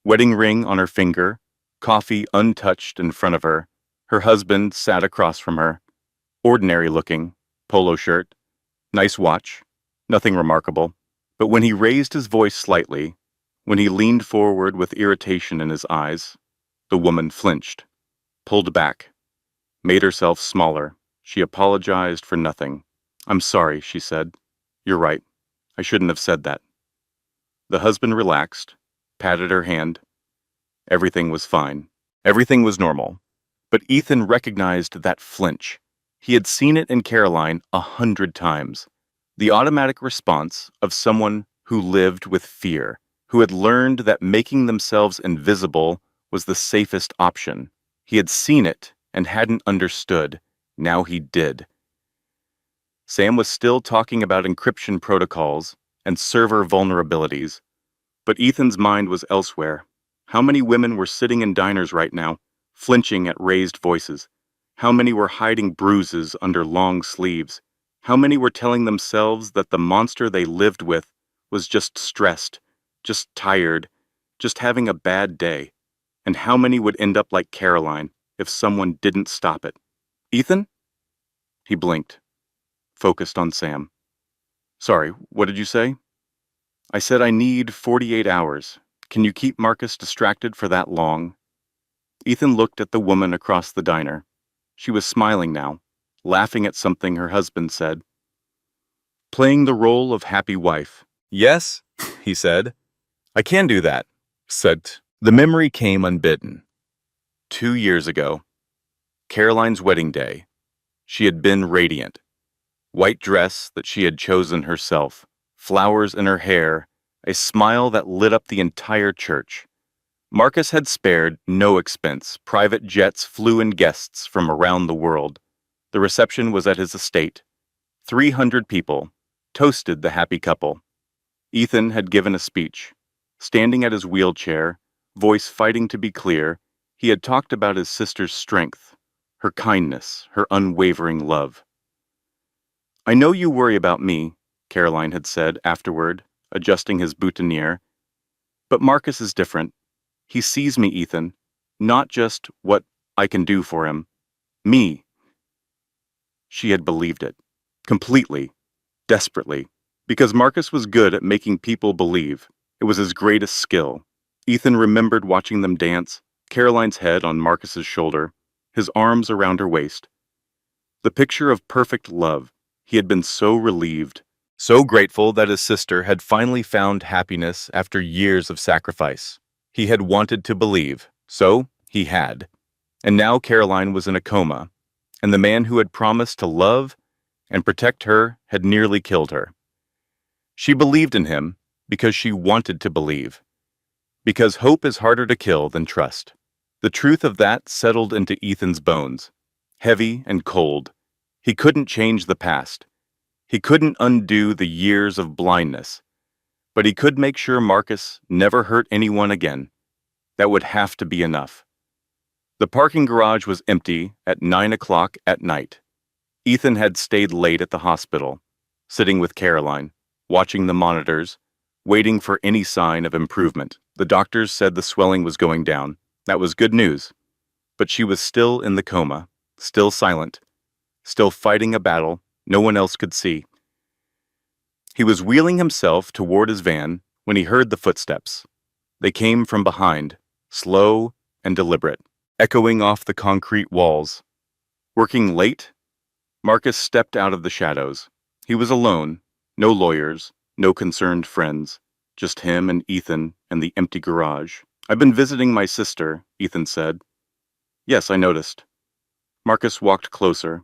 wedding ring on her finger, coffee untouched in front of her. Her husband sat across from her. Ordinary looking, polo shirt, nice watch, nothing remarkable. But when he raised his voice slightly, when he leaned forward with irritation in his eyes, the woman flinched, pulled back, made herself smaller. She apologized for nothing. "I'm sorry," she said. "You're right. I shouldn't have said that." The husband relaxed, patted her hand. Everything was fine. Everything was normal. But Ethan recognized that flinch. He had seen it in Caroline 100 times. The automatic response of someone who lived with fear, who had learned that making themselves invisible was the safest option. He had seen it and hadn't understood. Now he did. Sam was still talking about encryption protocols and server vulnerabilities, but Ethan's mind was elsewhere. How many women were sitting in diners right now, flinching at raised voices? How many were hiding bruises under long sleeves? How many were telling themselves that the monster they lived with was just stressed, just tired, just having a bad day? And how many would end up like Caroline if someone didn't stop it? "Ethan?" He blinked, focused on Sam. "Sorry, what did you say?" "I said I need 48 hours. Can you keep Marcus distracted for that long?" Ethan looked at the woman across the diner. She was smiling now, laughing at something her husband said. "Playing the role of happy wife." "Yes," he said. "I can do that," said. The memory came unbidden. 2 years ago, Caroline's wedding day. She had been radiant. White dress that she had chosen herself, flowers in her hair, a smile that lit up the entire church. Marcus had spared no expense. Private jets flew in guests from around the world. The reception was at his estate. 300 people toasted the happy couple. Ethan had given a speech. Standing at his wheelchair, voice fighting to be clear, he had talked about his sister's strength, her kindness, her unwavering love. "I know you worry about me," Caroline had said afterward, adjusting his boutonniere. "But Marcus is different. He sees me, Ethan, not just what I can do for him. Me." She had believed it. Completely. Desperately. Because Marcus was good at making people believe. It was his greatest skill. Ethan remembered watching them dance, Caroline's head on Marcus's shoulder, his arms around her waist. The picture of perfect love. He had been so relieved, so grateful that his sister had finally found happiness after years of sacrifice. He had wanted to believe, so he had. And now Caroline was in a coma, and the man who had promised to love and protect her had nearly killed her. She believed in him because she wanted to believe. Because hope is harder to kill than trust. The truth of that settled into Ethan's bones, heavy and cold. He couldn't change the past. He couldn't undo the years of blindness. But he could make sure Marcus never hurt anyone again. That would have to be enough. The parking garage was empty at 9 o'clock at night. Ethan had stayed late at the hospital, sitting with Caroline, watching the monitors, waiting for any sign of improvement. The doctors said the swelling was going down. That was good news. But she was still in the coma, still silent, still fighting a battle no one else could see. He was wheeling himself toward his van when he heard the footsteps. They came from behind, slow and deliberate. echoing off the concrete walls. Working late? Marcus stepped out of the shadows. He was alone, no lawyers, no concerned friends, just him and Ethan and the empty garage. "I've been visiting my sister," Ethan said. "Yes, I noticed." Marcus walked closer.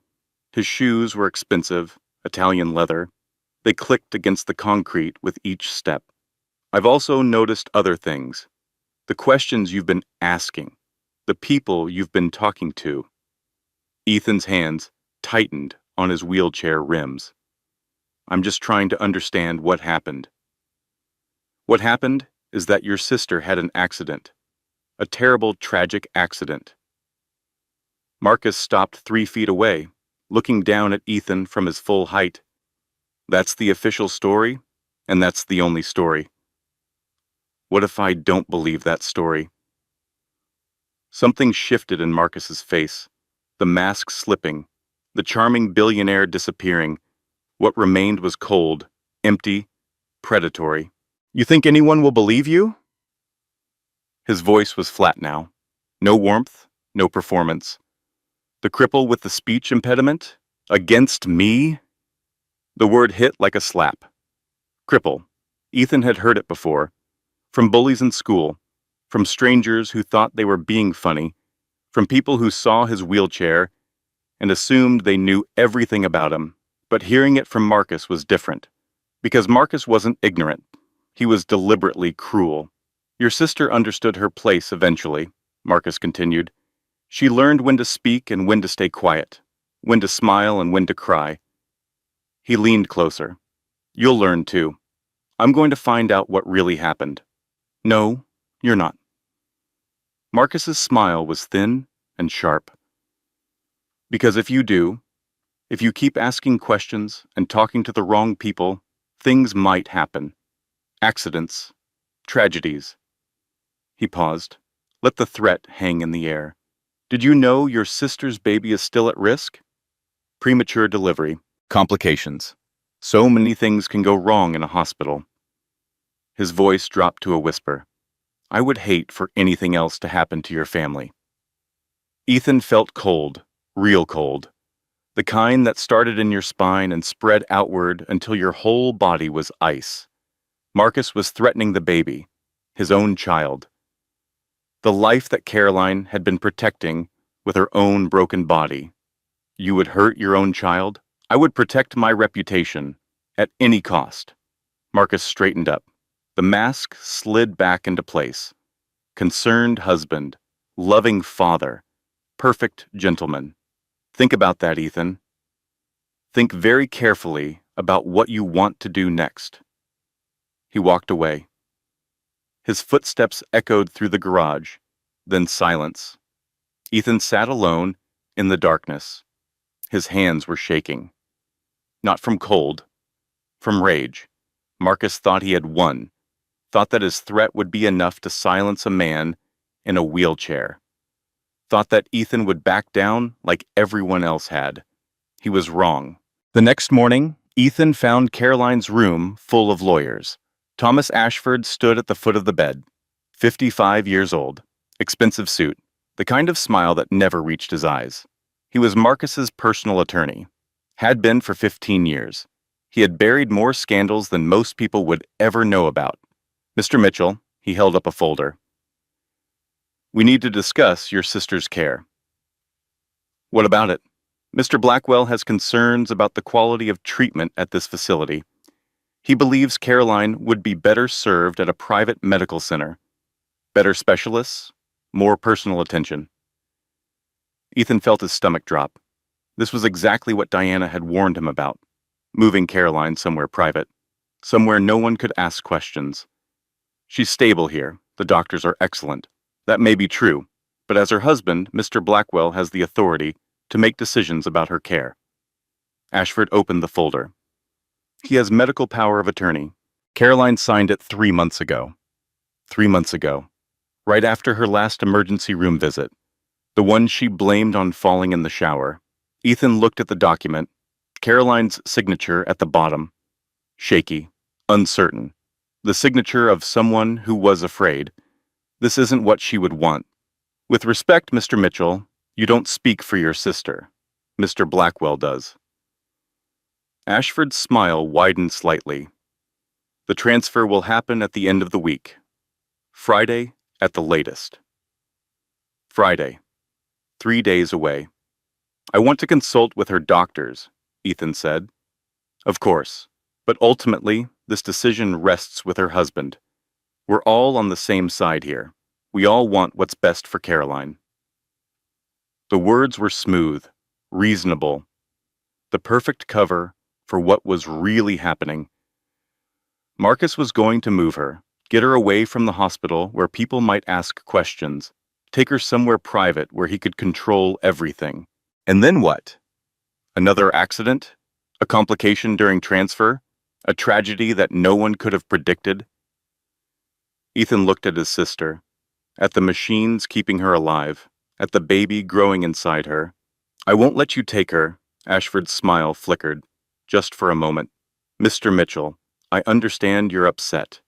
His shoes were expensive, Italian leather. They clicked against the concrete with each step. "I've also noticed other things. The questions you've been asking. The people you've been talking to." Ethan's hands tightened on his wheelchair rims. "I'm just trying to understand what happened." "What happened is that your sister had an accident. A terrible, tragic accident." Marcus stopped 3 feet away, looking down at Ethan from his full height. "That's the official story, and that's the only story. What if I don't believe that story?" Something shifted in Marcus's face, the mask slipping, the charming billionaire disappearing. What remained was cold, empty, predatory. "You think anyone will believe you?" His voice was flat now. No warmth, no performance. "The cripple with the speech impediment? Against me?" The word hit like a slap. Cripple. Ethan had heard it before. From bullies in school. From strangers who thought they were being funny. From people who saw his wheelchair and assumed they knew everything about him. But hearing it from Marcus was different. Because Marcus wasn't ignorant. He was deliberately cruel. "Your sister understood her place eventually," Marcus continued. "She learned when to speak and when to stay quiet, when to smile and when to cry." He leaned closer. "You'll learn too. I'm going to find out what really happened." "No, you're not." Marcus's smile was thin and sharp. "Because if you do, if you keep asking questions and talking to the wrong people, things might happen. Accidents, tragedies." He paused, let the threat hang in the air. "Did you know your sister's baby is still at risk? Premature delivery, complications. So many things can go wrong in a hospital." His voice dropped to a whisper. "I would hate for anything else to happen to your family." Ethan felt cold, real cold. The kind that started in your spine and spread outward until your whole body was ice. Marcus was threatening the baby, his own child. The life that Caroline had been protecting with her own broken body. "You would hurt your own child? I would protect my reputation, at any cost." Marcus straightened up. The mask slid back into place. Concerned husband, loving father, perfect gentleman. Think about that, Ethan. Think very carefully about what you want to do next. He walked away. His footsteps echoed through the garage, then silence. Ethan sat alone in the darkness. His hands were shaking. Not from cold, from rage. Marcus thought he had won, thought that his threat would be enough to silence a man in a wheelchair. Thought that Ethan would back down like everyone else had. He was wrong. The next morning, Ethan found Caroline's room full of lawyers. Thomas Ashford stood at the foot of the bed, 55 years old, expensive suit, the kind of smile that never reached his eyes. He was Marcus's personal attorney, had been for 15 years. He had buried more scandals than most people would ever know about. "Mr. Mitchell," he held up a folder. "We need to discuss your sister's care." "What about it?" "Mr. Blackwell has concerns about the quality of treatment at this facility. He believes Caroline would be better served at a private medical center. Better specialists, more personal attention." Ethan felt his stomach drop. This was exactly what Diana had warned him about. Moving Caroline somewhere private. Somewhere no one could ask questions. "She's stable here. The doctors are excellent." That may be true, but as her husband, Mr. Blackwell has the authority to make decisions about her care. Ashford opened the folder. "He has medical power of attorney. Caroline signed it 3 months ago. 3 months ago. Right after her last emergency room visit. The one she blamed on falling in the shower." Ethan looked at the document. Caroline's signature at the bottom. Shaky, uncertain. The signature of someone who was afraid. This isn't what she would want. With respect, Mr. Mitchell, you don't speak for your sister. Mr. Blackwell does. Ashford's smile widened slightly. The transfer will happen at the end of the week. Friday at the latest. Friday. 3 days away. I want to consult with her doctors, Ethan said. Of course, but ultimately, this decision rests with her husband. We're all on the same side here. We all want what's best for Caroline. The words were smooth, reasonable, the perfect cover for what was really happening. Marcus was going to move her, get her away from the hospital where people might ask questions, take her somewhere private where he could control everything. And then what? Another accident? A complication during transfer? A tragedy that no one could have predicted? Ethan looked at his sister, at the machines keeping her alive, at the baby growing inside her. I won't let you take her, Ashford's smile flickered, just for a moment. Mr. Mitchell, I understand you're upset,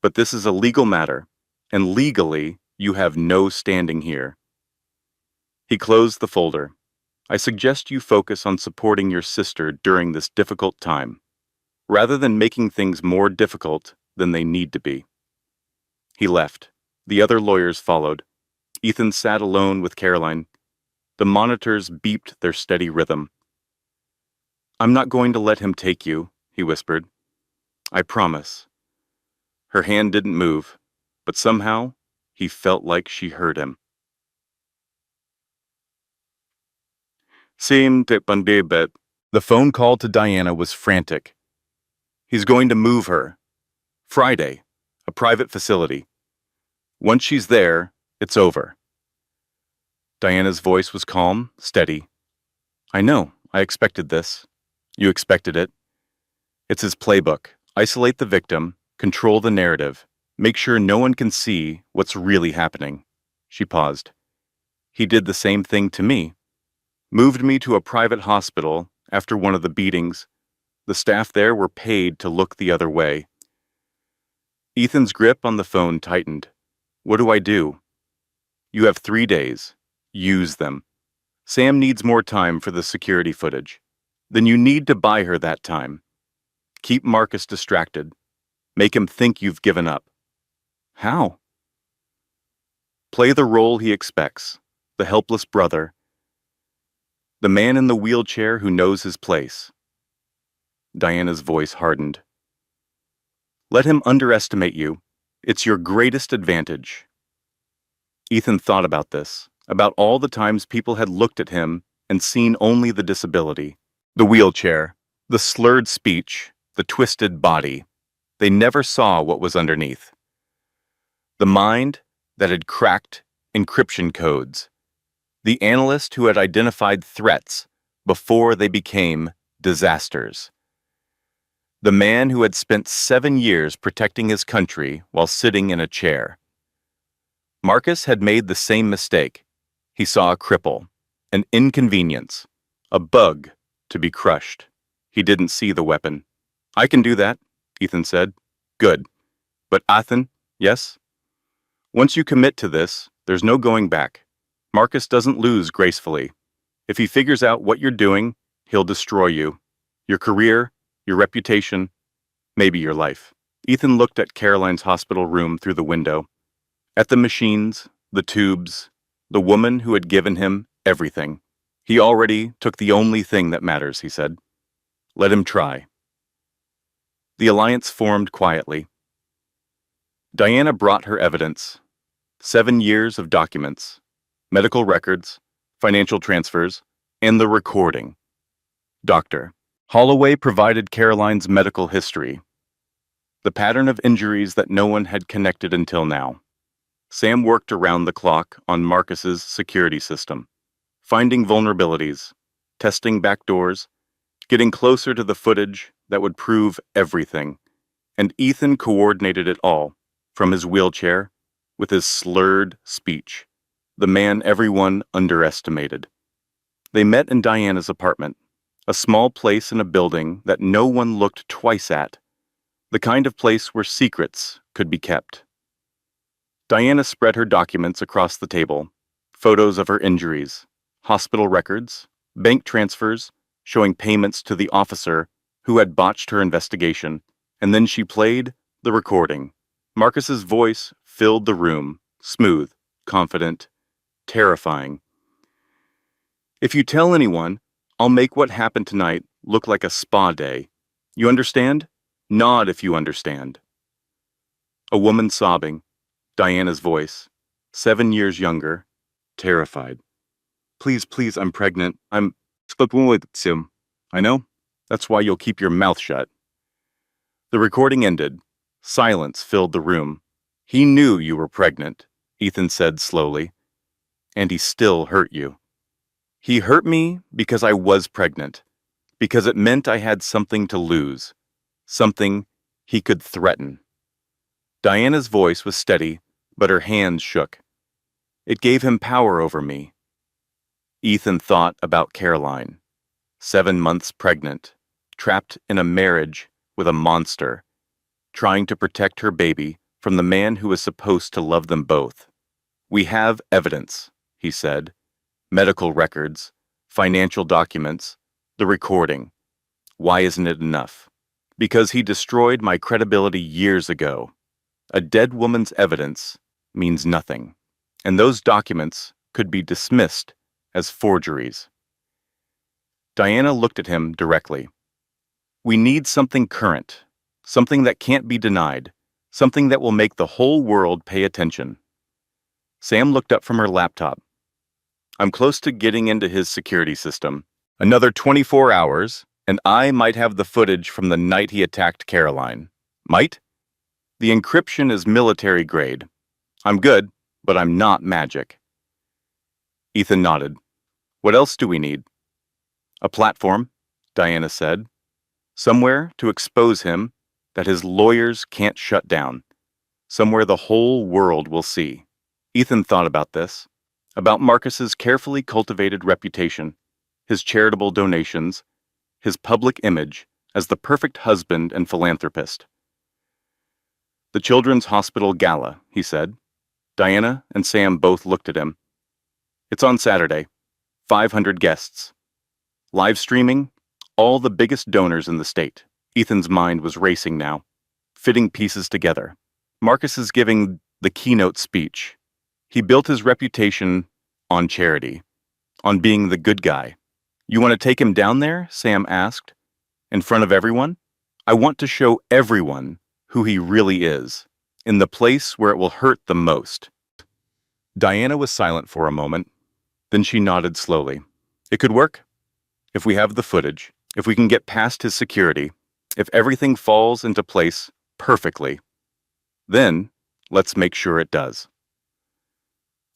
but this is a legal matter, and legally, you have no standing here. He closed the folder. I suggest you focus on supporting your sister during this difficult time, rather than making things more difficult than they need to be. He left. The other lawyers followed. Ethan sat alone with Caroline. The monitors beeped their steady rhythm. I'm not going to let him take you, he whispered. I promise. Her hand didn't move, but somehow he felt like she heard him. Seemed to Pandebet. The phone call to Diana was frantic. He's going to move her. Friday, a private facility. Once she's there, it's over. Diana's voice was calm, steady. I know, I expected this. You expected it. It's his playbook. Isolate the victim, control the narrative, make sure no one can see what's really happening. She paused. He did the same thing to me. Moved me to a private hospital after one of the beatings. The staff there were paid to look the other way. Ethan's grip on the phone tightened. What do I do? You have 3 days. Use them. Sam needs more time for the security footage. Then you need to buy her that time. Keep Marcus distracted. Make him think you've given up. How? Play the role he expects, the helpless brother, the man in the wheelchair who knows his place. Diana's voice hardened. Let him underestimate you. It's your greatest advantage. Ethan thought about this, about all the times people had looked at him and seen only the disability, the wheelchair, the slurred speech, the twisted body. They never saw what was underneath. The mind that had cracked encryption codes. The analyst who had identified threats before they became disasters. The man who had spent 7 years protecting his country while sitting in a chair. Marcus had made the same mistake. He saw a cripple, an inconvenience, a bug to be crushed. He didn't see the weapon. I can do that, Ethan said. Good. But Ethan, yes? Once you commit to this, there's no going back. Marcus doesn't lose gracefully. If he figures out what you're doing, he'll destroy you. Your career, your reputation, maybe your life. Ethan looked at Caroline's hospital room through the window. At the machines, the tubes, the woman who had given him everything. He already took the only thing that matters, he said. Let him try. The alliance formed quietly. Diana brought her evidence. 7 years of documents, medical records, financial transfers, and the recording. Doctor. Holloway provided Caroline's medical history. The pattern of injuries that no one had connected until now. Sam worked around the clock on Marcus's security system, finding vulnerabilities, testing backdoors, getting closer to the footage that would prove everything. And Ethan coordinated it all, from his wheelchair, with his slurred speech, the man everyone underestimated. They met in Diana's apartment, a small place in a building that no one looked twice at, the kind of place where secrets could be kept. Diana spread her documents across the table, Photos of her injuries, hospital records, bank transfers showing payments to the officer who had botched her investigation, and then she played the recording. Marcus's voice filled the room, smooth, confident, terrifying. If you tell anyone, I'll make what happened tonight look like a spa day. You understand? Nod if you understand. A woman sobbing, Diana's voice, 7 years younger, terrified. Please, please, I'm pregnant. I know. That's why you'll keep your mouth shut. The recording ended. Silence filled the room. He knew you were pregnant, Ethan said slowly. And he still hurt you. He hurt me because I was pregnant, because it meant I had something to lose, something he could threaten. Diana's voice was steady, but her hands shook. It gave him power over me. Ethan thought about Caroline, 7 months pregnant, trapped in a marriage with a monster, trying to protect her baby from the man who was supposed to love them both. We have evidence, he said. Medical records, financial documents, the recording. Why isn't it enough? Because he destroyed my credibility years ago. A dead woman's evidence means nothing, and those documents could be dismissed as forgeries. Diana looked at him directly. We need something current, something that can't be denied, something that will make the whole world pay attention. Sam looked up from her laptop. I'm close to getting into his security system. Another 24 hours, and I might have the footage from the night he attacked Caroline. Might? The encryption is military grade. I'm good, but I'm not magic. Ethan nodded. What else do we need? A platform, Diana said. Somewhere to expose him that his lawyers can't shut down. Somewhere the whole world will see. Ethan thought about this, about Marcus's carefully cultivated reputation, his charitable donations, his public image as the perfect husband and philanthropist. The Children's Hospital Gala, he said. Diana and Sam both looked at him. It's on Saturday. 500 guests. Live streaming, all the biggest donors in the state. Ethan's mind was racing now, fitting pieces together. Marcus is giving the keynote speech. He built his reputation on charity, on being the good guy. You want to take him down there? Sam asked. In front of everyone? I want to show everyone who he really is, in the place where it will hurt the most. Diana was silent for a moment. Then she nodded slowly. It could work. If we have the footage, if we can get past his security, if everything falls into place perfectly, then let's make sure it does.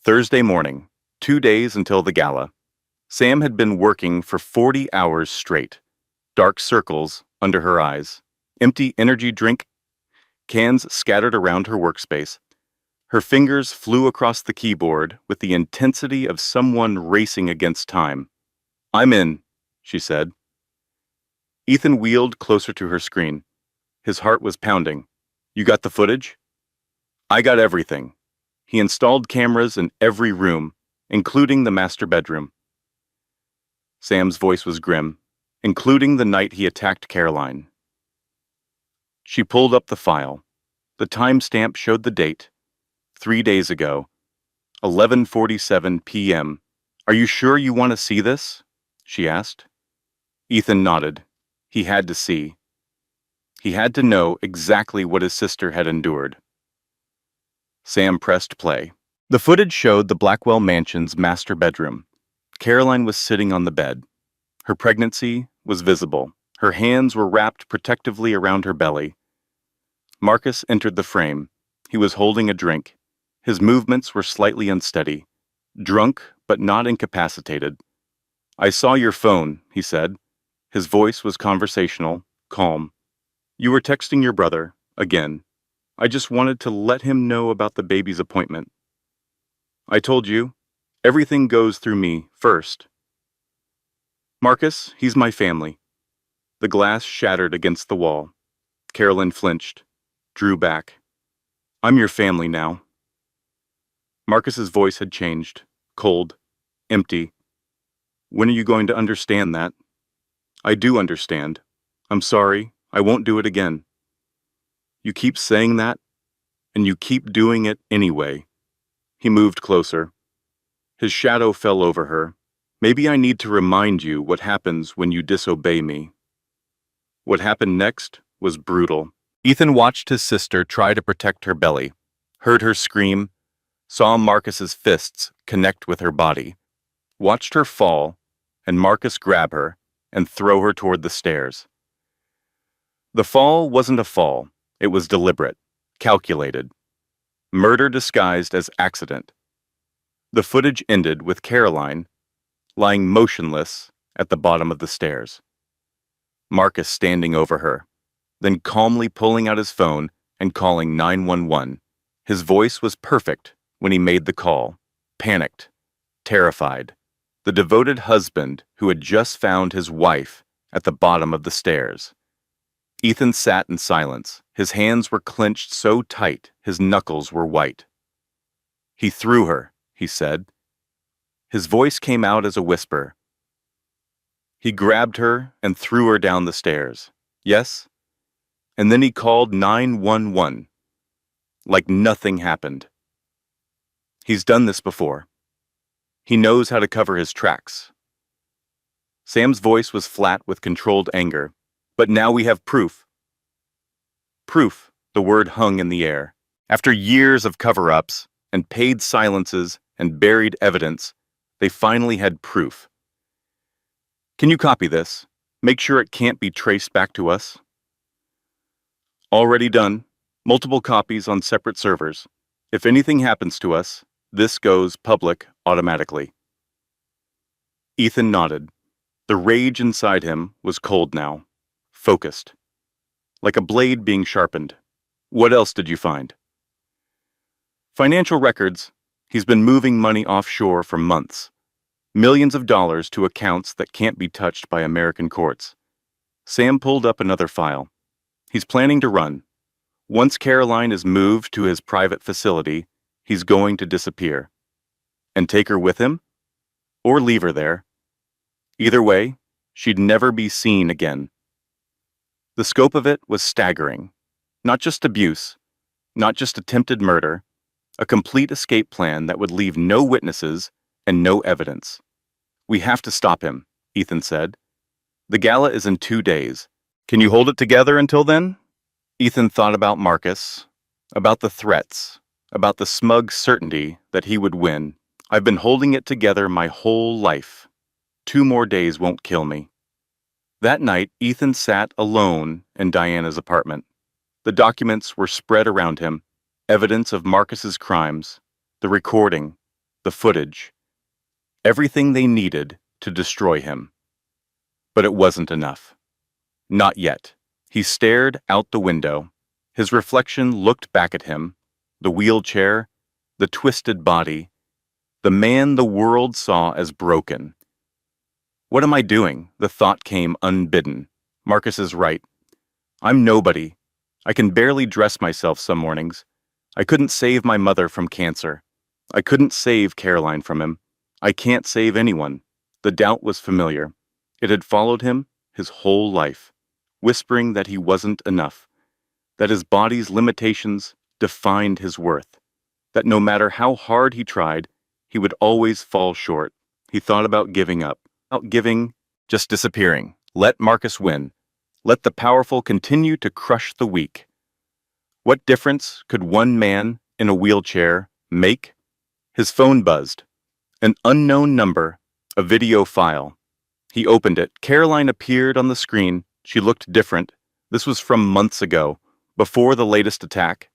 Thursday morning, 2 days until the gala. Sam had been working for 40 hours straight. Dark circles under her eyes, empty energy drink cans scattered around her workspace. Her fingers flew across the keyboard with the intensity of someone racing against time. I'm in, she said. Ethan wheeled closer to her screen. His heart was pounding. You got the footage? I got everything. He installed cameras in every room, including the master bedroom. Sam's voice was grim, including the night he attacked Caroline. She pulled up the file. The timestamp showed the date. 3 days ago, 11:47 p.m. Are you sure you want to see this? She asked. Ethan nodded. He had to see. He had to know exactly what his sister had endured. Sam pressed play. The footage showed the Blackwell Mansion's master bedroom. Caroline was sitting on the bed. Her pregnancy was visible. Her hands were wrapped protectively around her belly. Marcus entered the frame. He was holding a drink. His movements were slightly unsteady. Drunk, but not incapacitated. I saw your phone, he said. His voice was conversational, calm. You were texting your brother, again. I just wanted to let him know about the baby's appointment. I told you, everything goes through me first. Marcus, he's my family. The glass shattered against the wall. Carolyn flinched, drew back. I'm your family now. Marcus's voice had changed, cold, empty. When are you going to understand that? I do understand. I'm sorry. I won't do it again. You keep saying that, and you keep doing it anyway. He moved closer. His shadow fell over her. Maybe I need to remind you what happens when you disobey me. What happened next was brutal. Ethan watched his sister try to protect her belly, heard her scream, saw Marcus's fists connect with her body, watched her fall, and Marcus grab her and throw her toward the stairs. The fall wasn't a fall. It was deliberate, calculated. Murder disguised as accident. The footage ended with Caroline lying motionless at the bottom of the stairs. Marcus standing over her, then calmly pulling out his phone and calling 911. His voice was perfect when he made the call, panicked, terrified. The devoted husband who had just found his wife at the bottom of the stairs. Ethan sat in silence. His hands were clenched so tight his knuckles were white. He threw her, he said. His voice came out as a whisper. He grabbed her and threw her down the stairs. Yes? And then he called 911. Like nothing happened. He's done this before. He knows how to cover his tracks. Sam's voice was flat with controlled anger. But now we have proof. Proof, the word hung in the air. After years of cover-ups and paid silences and buried evidence, they finally had proof. Can you copy this? Make sure it can't be traced back to us. Already done. Multiple copies on separate servers. If anything happens to us, this goes public automatically. Ethan nodded. The rage inside him was cold now, focused, like a blade being sharpened. What else did you find? Financial records. He's been moving money offshore for months. Millions of dollars to accounts that can't be touched by American courts. Sam pulled up another file. He's planning to run. Once Caroline is moved to his private facility, he's going to disappear. And take her with him? Or leave her there? Either way, she'd never be seen again. The scope of it was staggering. Not just abuse, not just attempted murder, a complete escape plan that would leave no witnesses and no evidence. We have to stop him, Ethan said. The gala is in 2 days. Can you hold it together until then? Ethan thought about Marcus, about the threats, about the smug certainty that he would win. I've been holding it together my whole life. 2 more days won't kill me. That night, Ethan sat alone in Diana's apartment. The documents were spread around him, evidence of Marcus's crimes, the recording, the footage, everything they needed to destroy him. But it wasn't enough. Not yet. He stared out the window. His reflection looked back at him, the wheelchair, the twisted body, the man the world saw as broken. What am I doing? The thought came unbidden. Marcus is right. I'm nobody. I can barely dress myself some mornings. I couldn't save my mother from cancer. I couldn't save Caroline from him. I can't save anyone. The doubt was familiar. It had followed him his whole life, whispering that he wasn't enough, that his body's limitations defined his worth, that no matter how hard he tried, he would always fall short. He thought about giving up, about giving, just disappearing. Let Marcus win. Let the powerful continue to crush the weak. What difference could one man in a wheelchair make? His phone buzzed. An unknown number, a video file. He opened it. Caroline appeared on the screen. She looked different. This was from months ago, before the latest attack.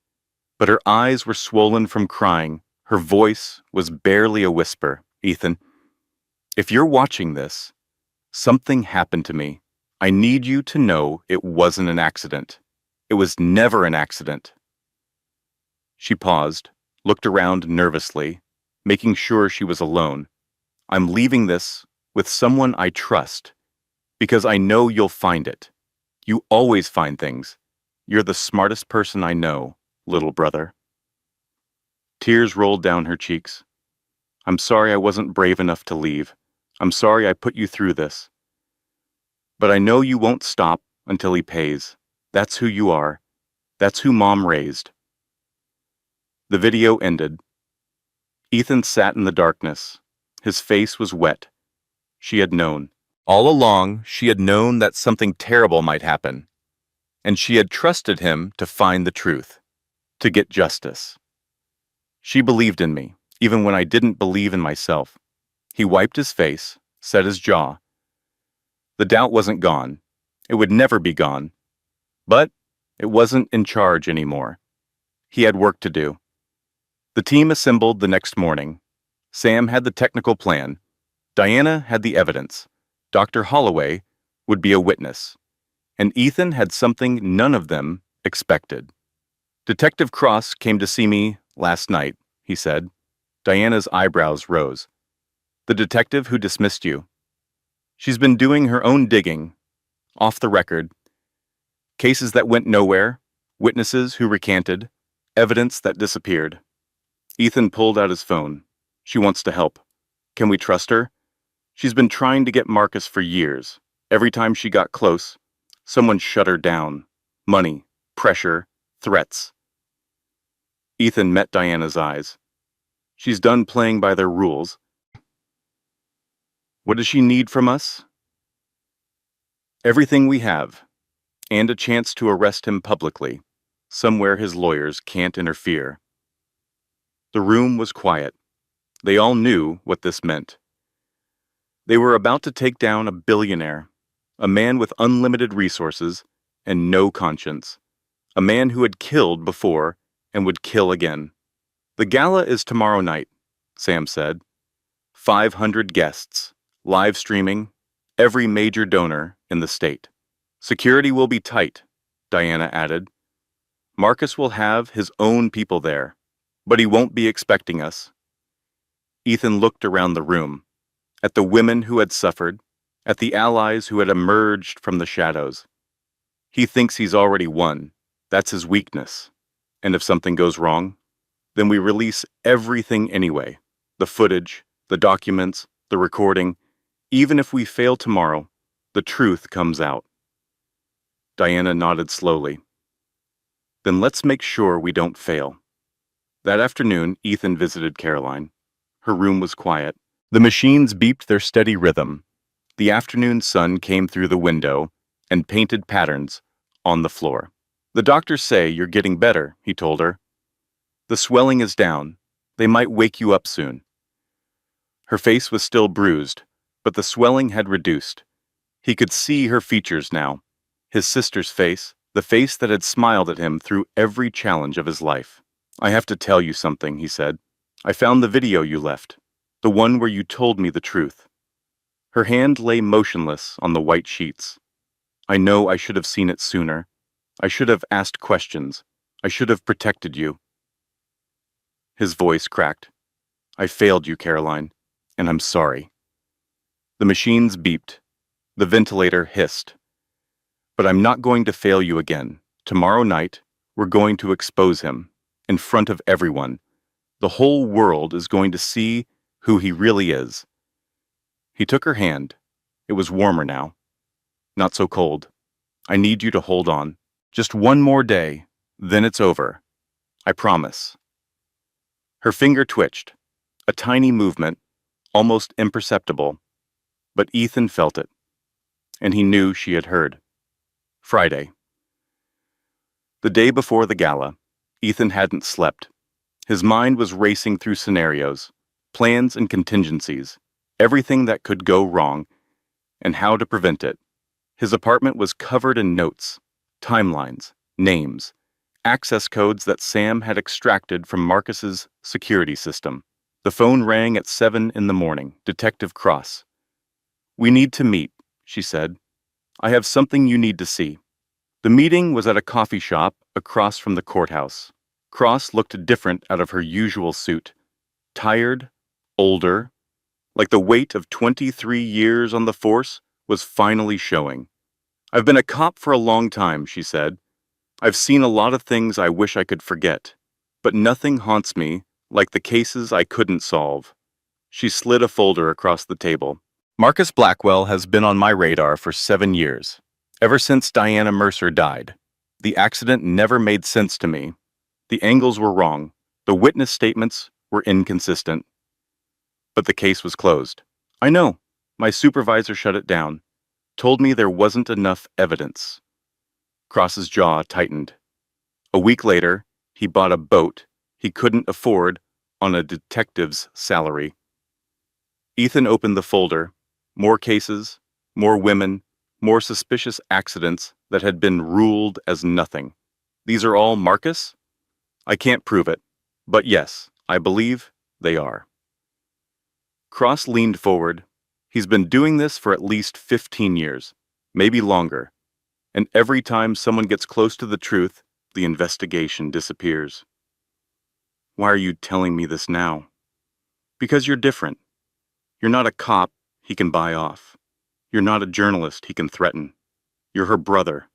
But her eyes were swollen from crying. Her voice was barely a whisper. Ethan, if you're watching this, something happened to me. I need you to know it wasn't an accident. It was never an accident. She paused, looked around nervously, making sure she was alone. I'm leaving this with someone I trust, because I know you'll find it. You always find things. You're the smartest person I know, little brother. Tears rolled down her cheeks. I'm sorry I wasn't brave enough to leave. I'm sorry I put you through this. But I know you won't stop until he pays. That's who you are. That's who Mom raised." The video ended. Ethan sat in the darkness. His face was wet. She had known. All along, she had known that something terrible might happen. And she had trusted him to find the truth, to get justice. She believed in me, even when I didn't believe in myself. He wiped his face, set his jaw. The doubt wasn't gone. It would never be gone. But it wasn't in charge anymore. He had work to do. The team assembled the next morning. Sam had the technical plan. Diana had the evidence. Dr. Holloway would be a witness. And Ethan had something none of them expected. "Detective Cross came to see me last night," he said. Diana's eyebrows rose. "The detective who dismissed you. She's been doing her own digging, off the record. Cases that went nowhere, witnesses who recanted, evidence that disappeared." Ethan pulled out his phone. "She wants to help. Can we trust her? She's been trying to get Marcus for years. Every time she got close, someone shut her down. Money, pressure, threats." Ethan met Diana's eyes. "She's done playing by their rules. What does she need from us?" "Everything we have, and a chance to arrest him publicly, somewhere his lawyers can't interfere." The room was quiet. They all knew what this meant. They were about to take down a billionaire, a man with unlimited resources and no conscience, a man who had killed before and would kill again. "The gala is tomorrow night," Sam said. 500 guests, live streaming, every major donor in the state. "Security will be tight," Diana added. "Marcus will have his own people there, but he won't be expecting us." Ethan looked around the room, at the women who had suffered, at the allies who had emerged from the shadows. He thinks he's already won. That's his weakness. And if something goes wrong, then we release everything anyway. The footage, the documents, the recording. Even if we fail tomorrow, the truth comes out. Diana nodded slowly. "Then let's make sure we don't fail." That afternoon, Ethan visited Caroline. Her room was quiet. The machines beeped their steady rhythm. The afternoon sun came through the window and painted patterns on the floor. "The doctors say you're getting better," he told her. "The swelling is down. They might wake you up soon." Her face was still bruised, but the swelling had reduced. He could see her features now. His sister's face, the face that had smiled at him through every challenge of his life. "I have to tell you something," he said. "I found the video you left. The one where you told me the truth." Her hand lay motionless on the white sheets. "I know I should have seen it sooner. I should have asked questions. I should have protected you." His voice cracked. "I failed you, Caroline, and I'm sorry." The machines beeped. The ventilator hissed. "But I'm not going to fail you again. Tomorrow night, we're going to expose him, in front of everyone. The whole world is going to see who he really is." He took her hand. It was warmer now. "Not so cold. I need you to hold on. Just one more day, then it's over. I promise." Her finger twitched. A tiny movement, almost imperceptible. But Ethan felt it. And he knew she had heard. Friday. The day before the gala, Ethan hadn't slept. His mind was racing through scenarios, plans and contingencies, everything that could go wrong, and how to prevent it. His apartment was covered in notes, timelines, names, access codes that Sam had extracted from Marcus's security system. The phone rang at 7 in the morning. Detective Cross. "We need to meet," she said. "I have something you need to see." The meeting was at a coffee shop across from the courthouse. Cross looked different out of her usual suit. Tired, older, like the weight of 23 years on the force was finally showing. "I've been a cop for a long time," she said. "I've seen a lot of things I wish I could forget, but nothing haunts me like the cases I couldn't solve. She slid a folder across the table. Marcus Blackwell has been on my radar for 7 years, ever since Diana Mercer died. The accident never made sense to me. The angles were wrong. The witness statements were inconsistent. But the case was closed. I know. My supervisor shut it down. Told me there wasn't enough evidence. Cross's jaw tightened. A week later, he bought a boat he couldn't afford on a detective's salary. Ethan opened the folder. More cases, more women, more suspicious accidents that had been ruled as nothing. These are all Marcus? I can't prove it, but yes, I believe they are. Cross leaned forward. He's been doing this for at least 15 years, maybe longer. And every time someone gets close to the truth, the investigation disappears. Why are you telling me this now? Because you're different. You're not a cop he can buy off. You're not a journalist he can threaten. You're her brother.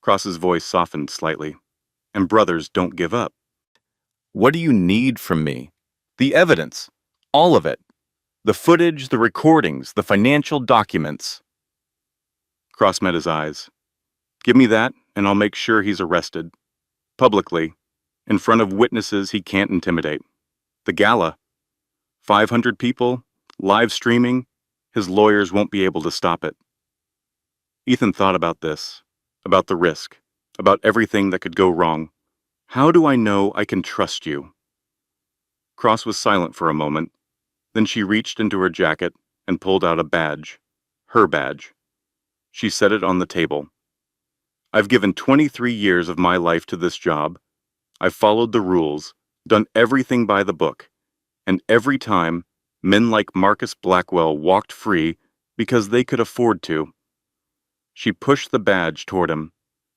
Cross's voice softened slightly. And brothers don't give up. What do you need from me? The evidence. All of it. The footage, the recordings, the financial documents. Cross met his eyes. Give me that, and I'll make sure he's arrested. Publicly. In front of witnesses he can't intimidate. The gala. 500 people, live streaming. His lawyers won't be able to stop it. Ethan thought about this, about the risk, about everything that could go wrong. How do I know I can trust you? Cross was silent for a moment. Then she reached into her jacket and pulled out a badge. Her badge. She set it on the table. I've given 23 years of my life to this job. I've followed the rules, done everything by the book. And every time, men like Marcus Blackwell walked free because they could afford to. She pushed the badge toward him.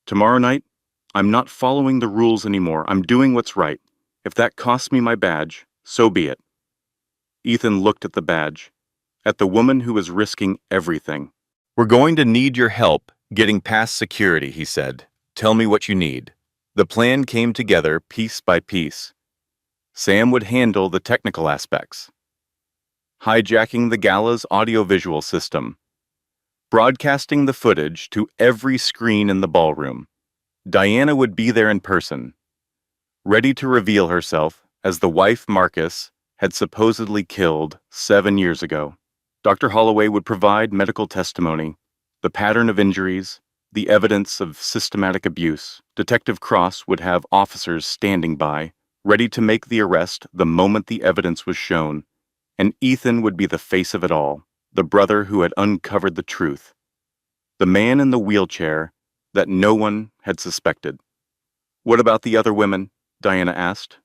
Tomorrow night, I'm not following the rules anymore. I'm doing what's right. If that costs me my badge, so be it. Ethan looked at the badge, at the woman who was risking everything. We're going to need your help getting past security, he said. Tell me what you need. The plan came together piece by piece. Sam would handle the technical aspects. Hijacking the gala's audiovisual system. Broadcasting the footage to every screen in the ballroom. Diana would be there in person, ready to reveal herself as the wife Marcus had supposedly killed 7 years ago. Dr. Holloway would provide medical testimony, the pattern of injuries, the evidence of systematic abuse. Detective Cross would have officers standing by, ready to make the arrest the moment the evidence was shown, and Ethan would be the face of it all, the brother who had uncovered the truth, the man in the wheelchair that no one had suspected. What about the other women? Diana asked.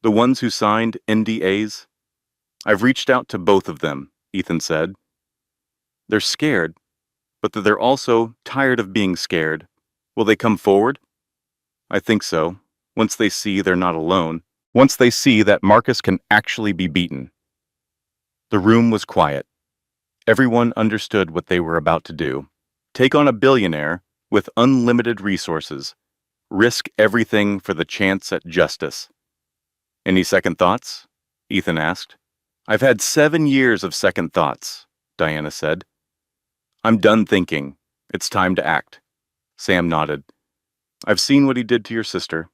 The ones who signed NDAs? I've reached out to both of them, Ethan said. They're scared, but they're also tired of being scared. Will they come forward? I think so, once they see they're not alone, once they see that Marcus can actually be beaten. The room was quiet. Everyone understood what they were about to do. Take on a billionaire with unlimited resources. Risk everything for the chance at justice. Any second thoughts? Ethan asked. I've had 7 years of second thoughts, Diana said. I'm done thinking. It's time to act. Sam nodded. I've seen what he did to your sister.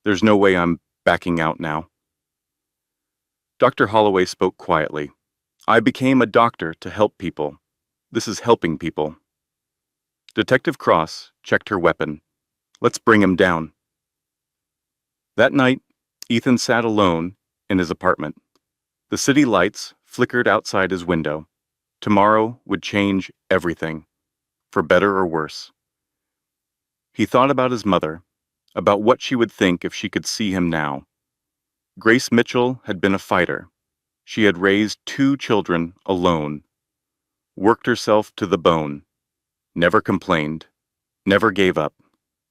There's no way I'm backing out now. Dr. Holloway spoke quietly. I became a doctor to help people. This is helping people. Detective Cross checked her weapon. Let's bring him down. That night, Ethan sat alone in his apartment. The city lights flickered outside his window. Tomorrow would change everything, for better or worse. He thought about his mother, about what she would think if she could see him now. Grace Mitchell had been a fighter. She had raised 2 children alone, worked herself to the bone, never complained, never gave up.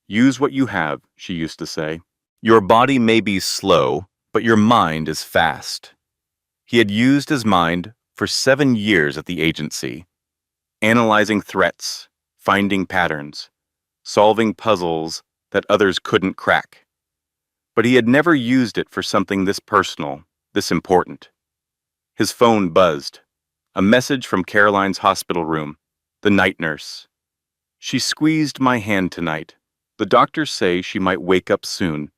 Use what you have, she used to say. Your body may be slow, but your mind is fast. He had used his mind for 7 years at the agency, analyzing threats, finding patterns, solving puzzles that others couldn't crack. But he had never used it for something this personal, this important. His phone buzzed. A message from Caroline's hospital room. The night nurse. She squeezed my hand tonight. The doctors say she might wake up soon.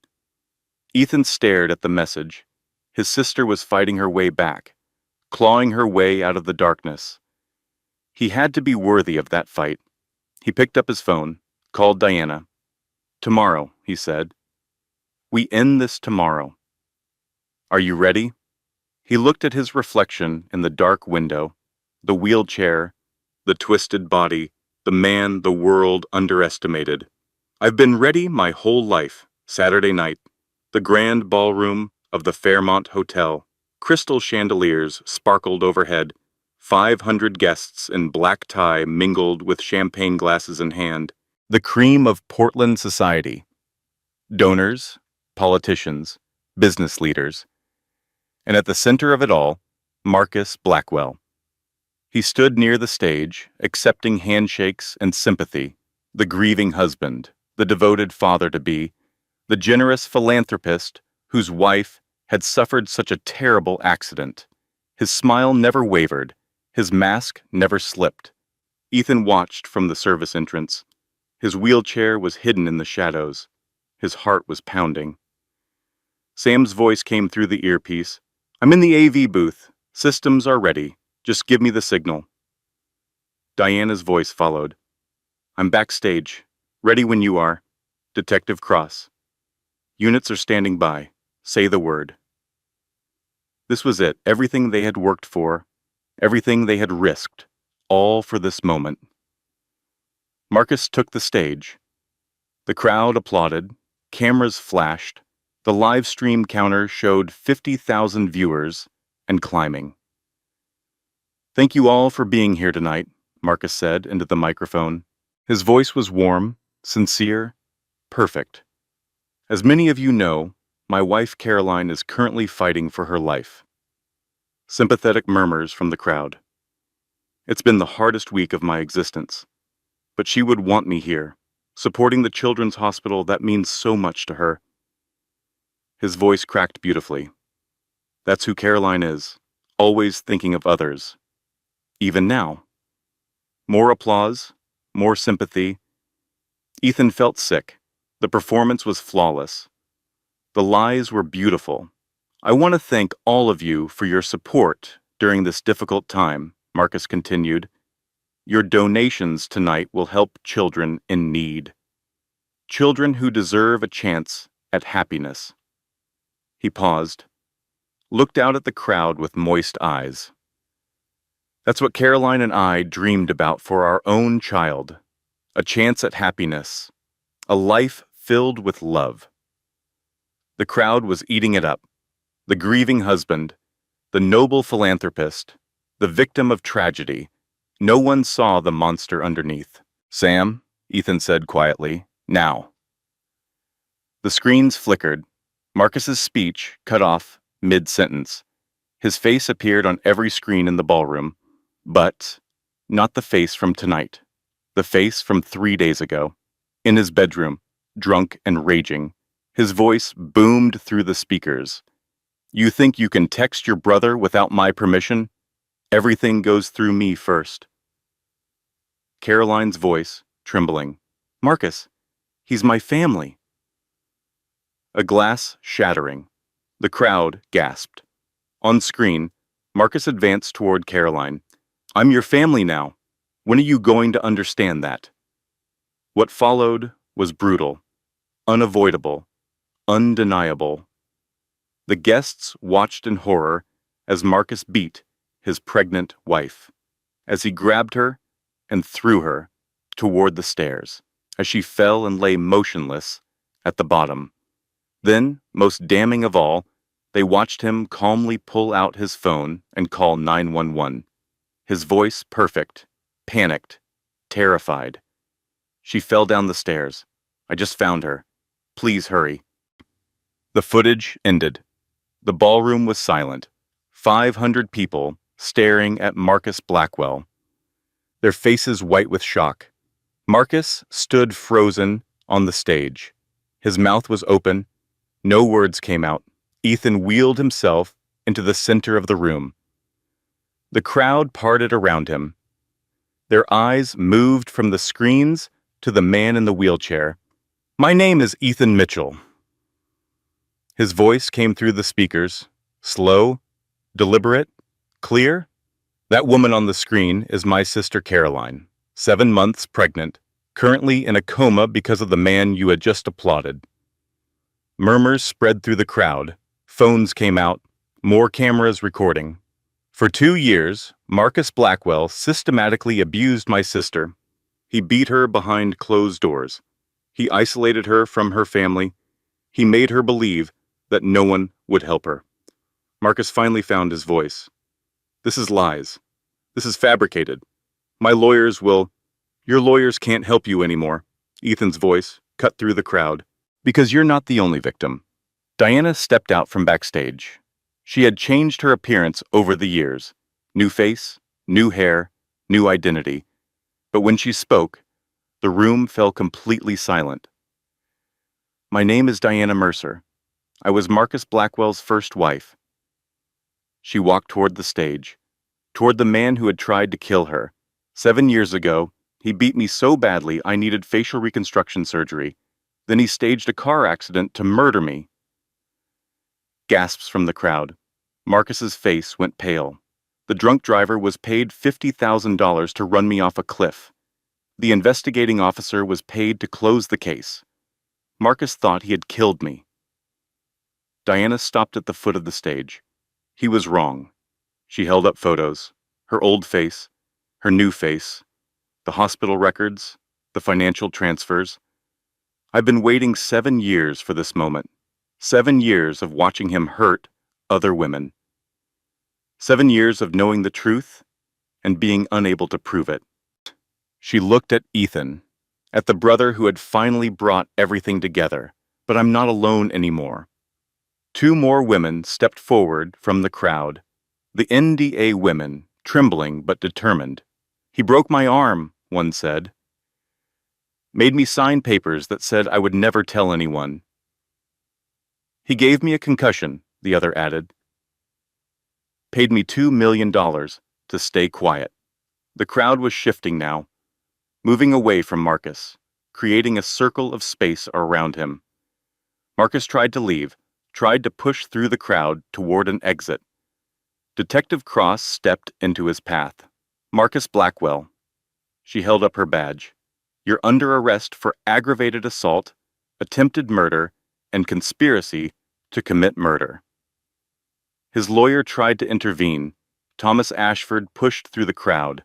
Ethan stared at the message. His sister was fighting her way back, clawing her way out of the darkness. He had to be worthy of that fight. He picked up his phone, called Diana. "Tomorrow," he said. "We end this tomorrow. Are you ready?" He looked at his reflection in the dark window, the wheelchair, the twisted body, the man the world underestimated. "I've been ready my whole life." Saturday night, the grand ballroom of the Fairmont Hotel. Crystal chandeliers sparkled overhead. 500 guests in black tie mingled with champagne glasses in hand. The cream of Portland society. Donors, politicians, business leaders. And at the center of it all, Marcus Blackwell. He stood near the stage, accepting handshakes and sympathy. The grieving husband, the devoted father-to-be, the generous philanthropist whose wife had suffered such a terrible accident. His smile never wavered. His mask never slipped. Ethan watched from the service entrance. His wheelchair was hidden in the shadows. His heart was pounding. Sam's voice came through the earpiece. "I'm in the AV booth. Systems are ready. Just give me the signal." Diana's voice followed. "I'm backstage. Ready when you are. Detective Cross. Units are standing by. Say the word." This was it. Everything they had worked for. Everything they had risked. All for this moment. Marcus took the stage. The crowd applauded. Cameras flashed. The live stream counter showed 50,000 viewers and climbing. "Thank you all for being here tonight," Marcus said into the microphone. His voice was warm, sincere, perfect. "As many of you know, my wife Caroline is currently fighting for her life." Sympathetic murmurs from the crowd. "It's been the hardest week of my existence. But she would want me here, supporting the children's hospital that means so much to her." His voice cracked beautifully. "That's who Caroline is, always thinking of others. Even now." More applause, more sympathy. Ethan felt sick. The performance was flawless. The lies were beautiful. "I want to thank all of you for your support during this difficult time," Marcus continued. "Your donations tonight will help children in need. Children who deserve a chance at happiness." He paused, looked out at the crowd with moist eyes. "That's what Caroline and I dreamed about for our own child. A chance at happiness. A life filled with love." The crowd was eating it up. The grieving husband, the noble philanthropist, the victim of tragedy. No one saw the monster underneath. "Sam," Ethan said quietly, "now." The screens flickered. Marcus's speech cut off mid-sentence. His face appeared on every screen in the ballroom, but not the face from tonight. The face from 3 days ago. In his bedroom, drunk and raging. His voice boomed through the speakers. "You think you can text your brother without my permission? Everything goes through me first." Caroline's voice, trembling. "Marcus, he's my family." A glass shattering. The crowd gasped. On screen, Marcus advanced toward Caroline. "I'm your family now. When are you going to understand that?" What followed was brutal, unavoidable, undeniable. The guests watched in horror as Marcus beat his pregnant wife, as he grabbed her and threw her toward the stairs, as she fell and lay motionless at the bottom. Then, most damning of all, they watched him calmly pull out his phone and call 911. His voice perfect, panicked, terrified. "She fell down the stairs. I just found her. Please hurry." The footage ended. The ballroom was silent. 500 people staring at Marcus Blackwell, their faces white with shock. Marcus stood frozen on the stage. His mouth was open. No words came out. Ethan wheeled himself into the center of the room. The crowd parted around him. Their eyes moved from the screens to the man in the wheelchair. "My name is Ethan Mitchell." His voice came through the speakers, slow, deliberate, clear. "That woman on the screen is my sister Caroline, 7 months pregnant, currently in a coma because of the man you had just applauded." Murmurs spread through the crowd. Phones came out, more cameras recording. "For 2 years, Marcus Blackwell systematically abused my sister. He beat her behind closed doors. He isolated her from her family. He made her believe that no one would help her." Marcus finally found his voice. "This is lies. This is fabricated. My lawyers will—" "Your lawyers can't help you anymore." Ethan's voice cut through the crowd. "Because you're not the only victim." Diana stepped out from backstage. She had changed her appearance over the years. New face, new hair, new identity. But when she spoke, the room fell completely silent. "My name is Diana Mercer. I was Marcus Blackwell's first wife." She walked toward the stage, toward the man who had tried to kill her. 7 years ago, he beat me so badly I needed facial reconstruction surgery. Then he staged a car accident to murder me. Gasps from the crowd. Marcus's face went pale. The drunk driver was paid $50,000 to run me off a cliff. The investigating officer was paid to close the case. Marcus thought he had killed me. Diana stopped at the foot of the stage. He was wrong. She held up photos, her old face, her new face, the hospital records, the financial transfers. "I've been waiting 7 years for this moment. 7 years of watching him hurt other women. 7 years of knowing the truth and being unable to prove it." She looked at Ethan, at the brother who had finally brought everything together. "But I'm not alone anymore." 2 more women stepped forward from the crowd. The NDA women, trembling but determined. "He broke my arm," one said. "Made me sign papers that said I would never tell anyone." "He gave me a concussion," the other added. "Paid me $2 million to stay quiet." The crowd was shifting now, moving away from Marcus, creating a circle of space around him. Marcus tried to leave, tried to push through the crowd toward an exit. Detective Cross stepped into his path. "Marcus Blackwell." She held up her badge. "You're under arrest for aggravated assault, attempted murder, and conspiracy to commit murder." His lawyer tried to intervene. Thomas Ashford pushed through the crowd.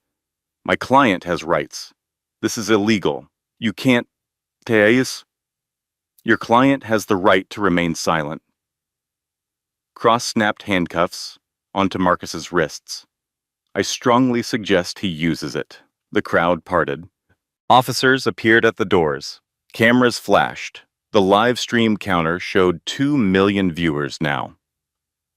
"My client has rights. This is illegal. You can't... Thais. Your client has the right to remain silent." Cross snapped handcuffs onto Marcus's wrists. "I strongly suggest he uses it." The crowd parted. Officers appeared at the doors. Cameras flashed. The live stream counter showed 2 million viewers now.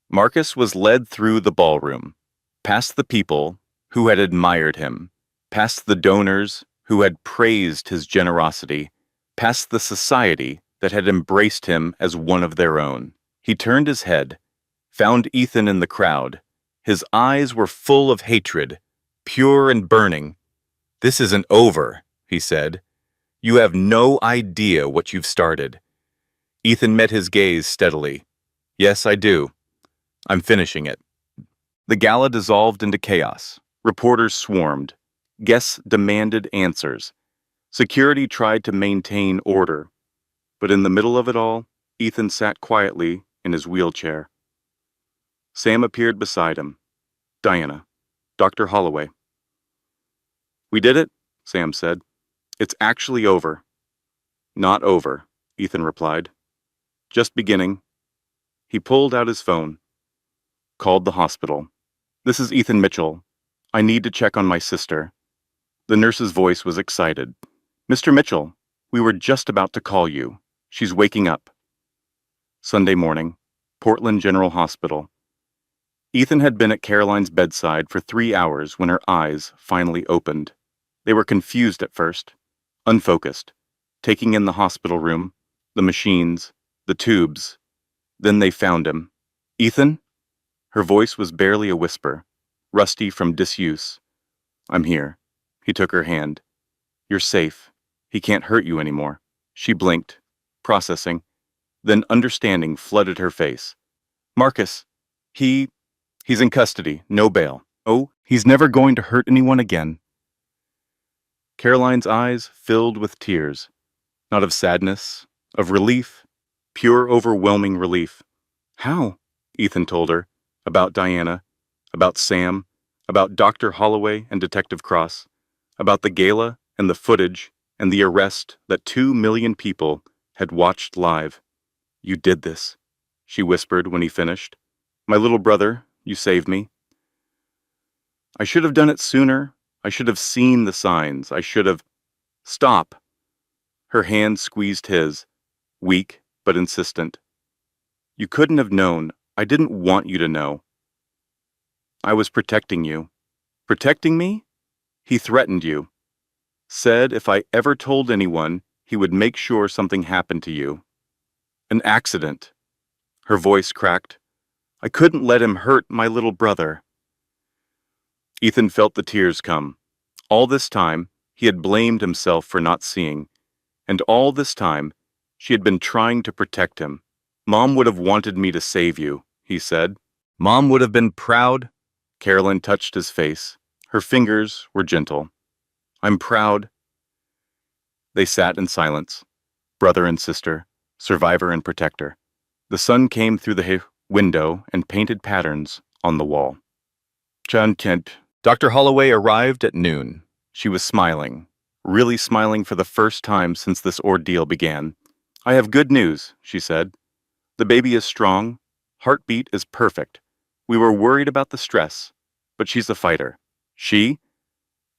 Marcus was led through the ballroom, past the people who had admired him, past the donors who had praised his generosity, past the society that had embraced him as one of their own. He turned his head, found Ethan in the crowd. His eyes were full of hatred, pure and burning. "This isn't over," he said. "You have no idea what you've started." Ethan met his gaze steadily. "Yes, I do. I'm finishing it." The gala dissolved into chaos. Reporters swarmed. Guests demanded answers. Security tried to maintain order. But in the middle of it all, Ethan sat quietly in his wheelchair. Sam appeared beside him. "Diana, Dr. Holloway." "We did it," Sam said. "It's actually over." "Not over," Ethan replied. "Just beginning." He pulled out his phone. Called the hospital. "This is Ethan Mitchell. I need to check on my sister." The nurse's voice was excited. "Mr. Mitchell, we were just about to call you. She's waking up." Sunday morning, Portland General Hospital. Ethan had been at Caroline's bedside for 3 hours when her eyes finally opened. They were confused at first, unfocused, taking in the hospital room, the machines, the tubes. Then they found him. "Ethan?" Her voice was barely a whisper. rusty from disuse. I'm here. He took her hand. You're safe. He can't hurt you anymore. She blinked, processing. Then understanding flooded her face. Marcus, he's in custody, no bail. Oh, he's never going to hurt anyone again. Caroline's eyes filled with tears, not of sadness, of relief, pure overwhelming relief. How? Ethan told her, about Diana, about Sam, about Dr. Holloway and Detective Cross, about the gala and the footage and the arrest that 2 million people had watched live. You did this, she whispered when he finished. My little brother, you saved me. I should have done it sooner. I should have seen the signs. I should have... Stop. Her hand squeezed his, weak but insistent. You couldn't have known. I didn't want you to know. I was protecting you. Protecting me? He threatened you. Said if I ever told anyone, he would make sure something happened to you. An accident. Her voice cracked. I couldn't let him hurt my little brother. Ethan felt the tears come. All this time, he had blamed himself for not seeing. And all this time, she had been trying to protect him. Mom would have wanted me to save you, he said. Mom would have been proud. Carolyn touched his face. Her fingers were gentle. I'm proud. They sat in silence, brother and sister, survivor and protector. The sun came through the window and painted patterns on the wall. John Kent. Dr. Holloway arrived at noon. She was smiling, really smiling for the first time since this ordeal began. I have good news, she said. The baby is strong. Heartbeat is perfect. We were worried about the stress, but she's a fighter. She?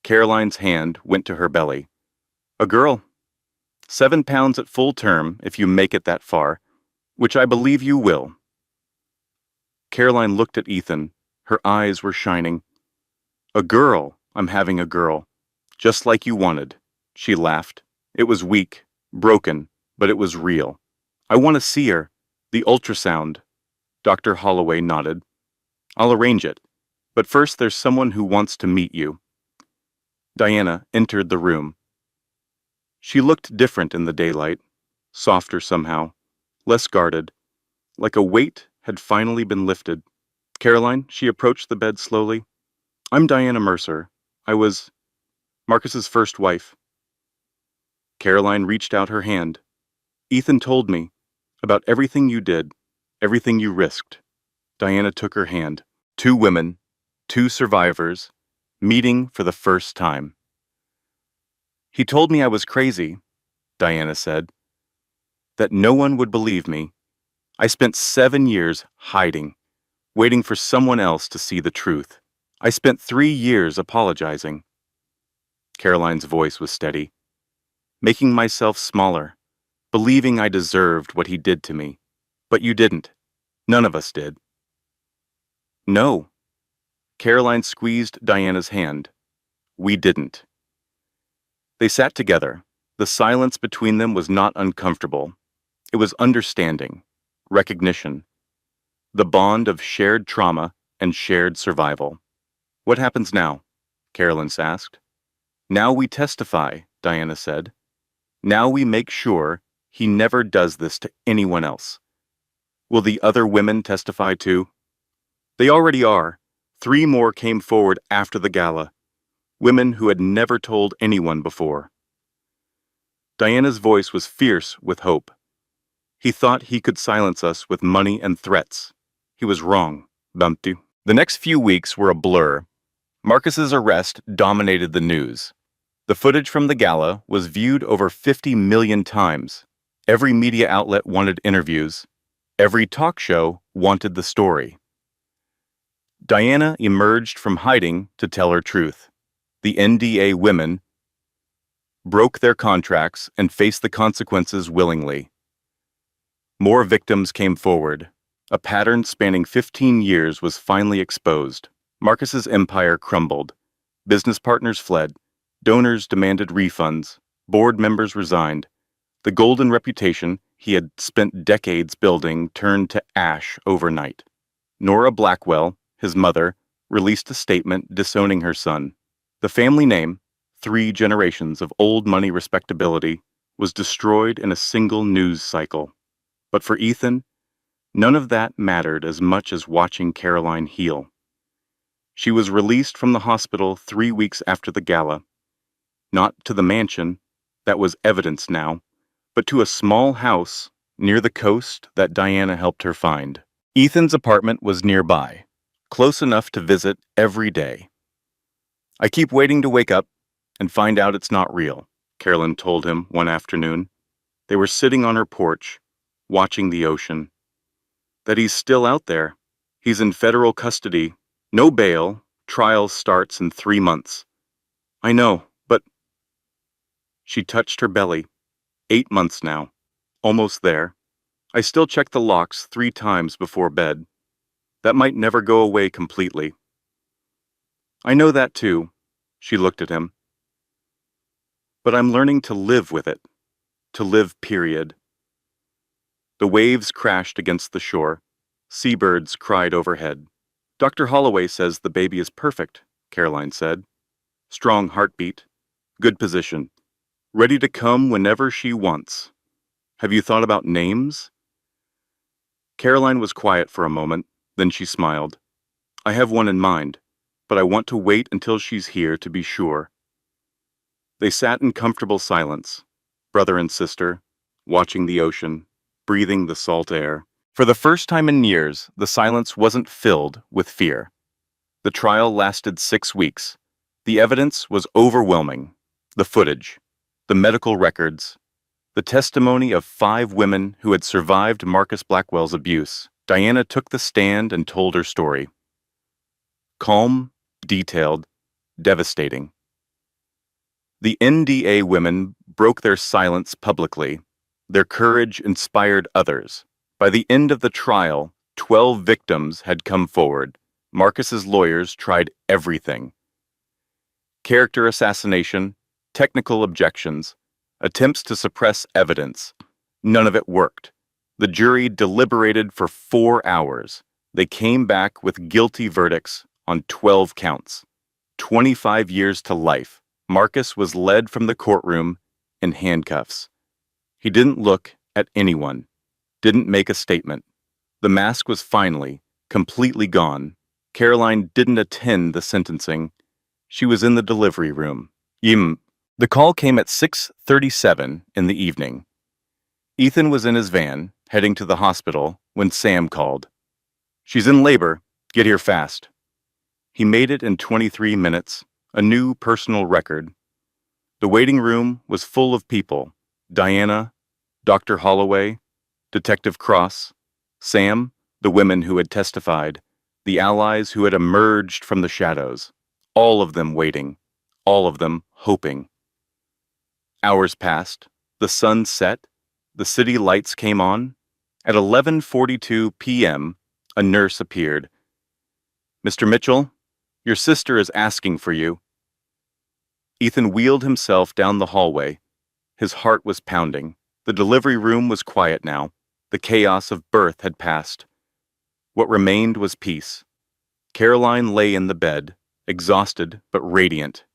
Caroline's hand went to her belly. A girl. 7 pounds at full term if you make it that far, which I believe you will. Caroline looked at Ethan. Her eyes were shining. A girl. I'm having a girl. Just like you wanted. She laughed. It was weak, broken, but it was real. I want to see her. The ultrasound. Dr. Holloway nodded. I'll arrange it. But first there's someone who wants to meet you. Diana entered the room. She looked different in the daylight, softer somehow, less guarded, like a weight had finally been lifted. Caroline, she approached the bed slowly. I'm Diana Mercer. I was Marcus's first wife. Caroline reached out her hand. Ethan told me about everything you did, everything you risked. Diana took her hand. 2 women, 2 survivors, meeting for the first time. He told me I was crazy, Diana said, that no one would believe me. I spent 7 years hiding, waiting for someone else to see the truth. I spent 3 years apologizing. Caroline's voice was steady. Making myself smaller, believing I deserved what he did to me. But you didn't. None of us did. No. Caroline squeezed Diana's hand. We didn't. They sat together. The silence between them was not uncomfortable. It was understanding, recognition, the bond of shared trauma and shared survival. What happens now? Carolyn asked. Now we testify, Diana said. Now we make sure he never does this to anyone else. Will the other women testify too? They already are. 3 more came forward after the gala. Women who had never told anyone before. Diana's voice was fierce with hope. He thought he could silence us with money and threats. He was wrong, Bumpty. The next few weeks were a blur. Marcus's arrest dominated the news. The footage from the gala was viewed over 50 million times. Every media outlet wanted interviews. Every talk show wanted the story. Diana emerged from hiding to tell her truth. The NDA women broke their contracts and faced the consequences willingly. More victims came forward. A pattern spanning 15 years was finally exposed. Marcus's empire crumbled. Business partners fled. Donors demanded refunds. Board members resigned. The golden reputation he had spent decades building turned to ash overnight. Nora Blackwell, his mother, released a statement disowning her son. The family name, 3 generations of old money respectability, was destroyed in a single news cycle. But for Ethan, none of that mattered as much as watching Caroline heal. She was released from the hospital 3 weeks after the gala. Not to the mansion, that was evidence now, but to a small house near the coast that Diana helped her find. Ethan's apartment was nearby, close enough to visit every day. "I keep waiting to wake up and find out it's not real," Carolyn told him one afternoon. They were sitting on her porch, watching the ocean. "That he's still out there. He's in federal custody. No bail. Trial starts in 3 months. I know, but..." She touched her belly. 8 months now. Almost there. "I still check the locks 3 times before bed. That might never go away completely." "I know that too." She looked at him. "But I'm learning to live with it. To live, period." The waves crashed against the shore. Seabirds cried overhead. "Dr. Holloway says the baby is perfect," Caroline said. "Strong heartbeat. Good position. Ready to come whenever she wants. Have you thought about names?" Caroline was quiet for a moment, then she smiled. "I have one in mind, but I want to wait until she's here to be sure." They sat in comfortable silence, brother and sister, watching the ocean, breathing the salt air. For the first time in years, the silence wasn't filled with fear. The trial lasted 6 weeks. The evidence was overwhelming. The footage, the medical records, the testimony of 5 women who had survived Marcus Blackwell's abuse. Diana took the stand and told her story. Calm, detailed, devastating. The NDA women broke their silence publicly. Their courage inspired others. By the end of the trial, 12 victims had come forward. Marcus's lawyers tried everything. Character assassination, technical objections, attempts to suppress evidence. None of it worked. The jury deliberated for 4 hours. They came back with guilty verdicts on 12 counts. 25 years to life. Marcus was led from the courtroom in handcuffs. He didn't look at anyone, didn't make a statement. The mask was finally, completely gone. Caroline didn't attend the sentencing. She was in the delivery room. The call came at 6:37 in the evening. Ethan was in his van, heading to the hospital, when Sam called. "She's in labor. Get here fast." He made it in 23 minutes, a new personal record. The waiting room was full of people. Diana, Dr. Holloway, Detective Cross, Sam, the women who had testified, the allies who had emerged from the shadows, all of them waiting, all of them hoping. Hours passed, the sun set, the city lights came on. At 11:42 p.m., a nurse appeared. "Mr. Mitchell, your sister is asking for you." Ethan wheeled himself down the hallway. His heart was pounding. The delivery room was quiet now. The chaos of birth had passed. What remained was peace. Caroline lay in the bed, exhausted but radiant.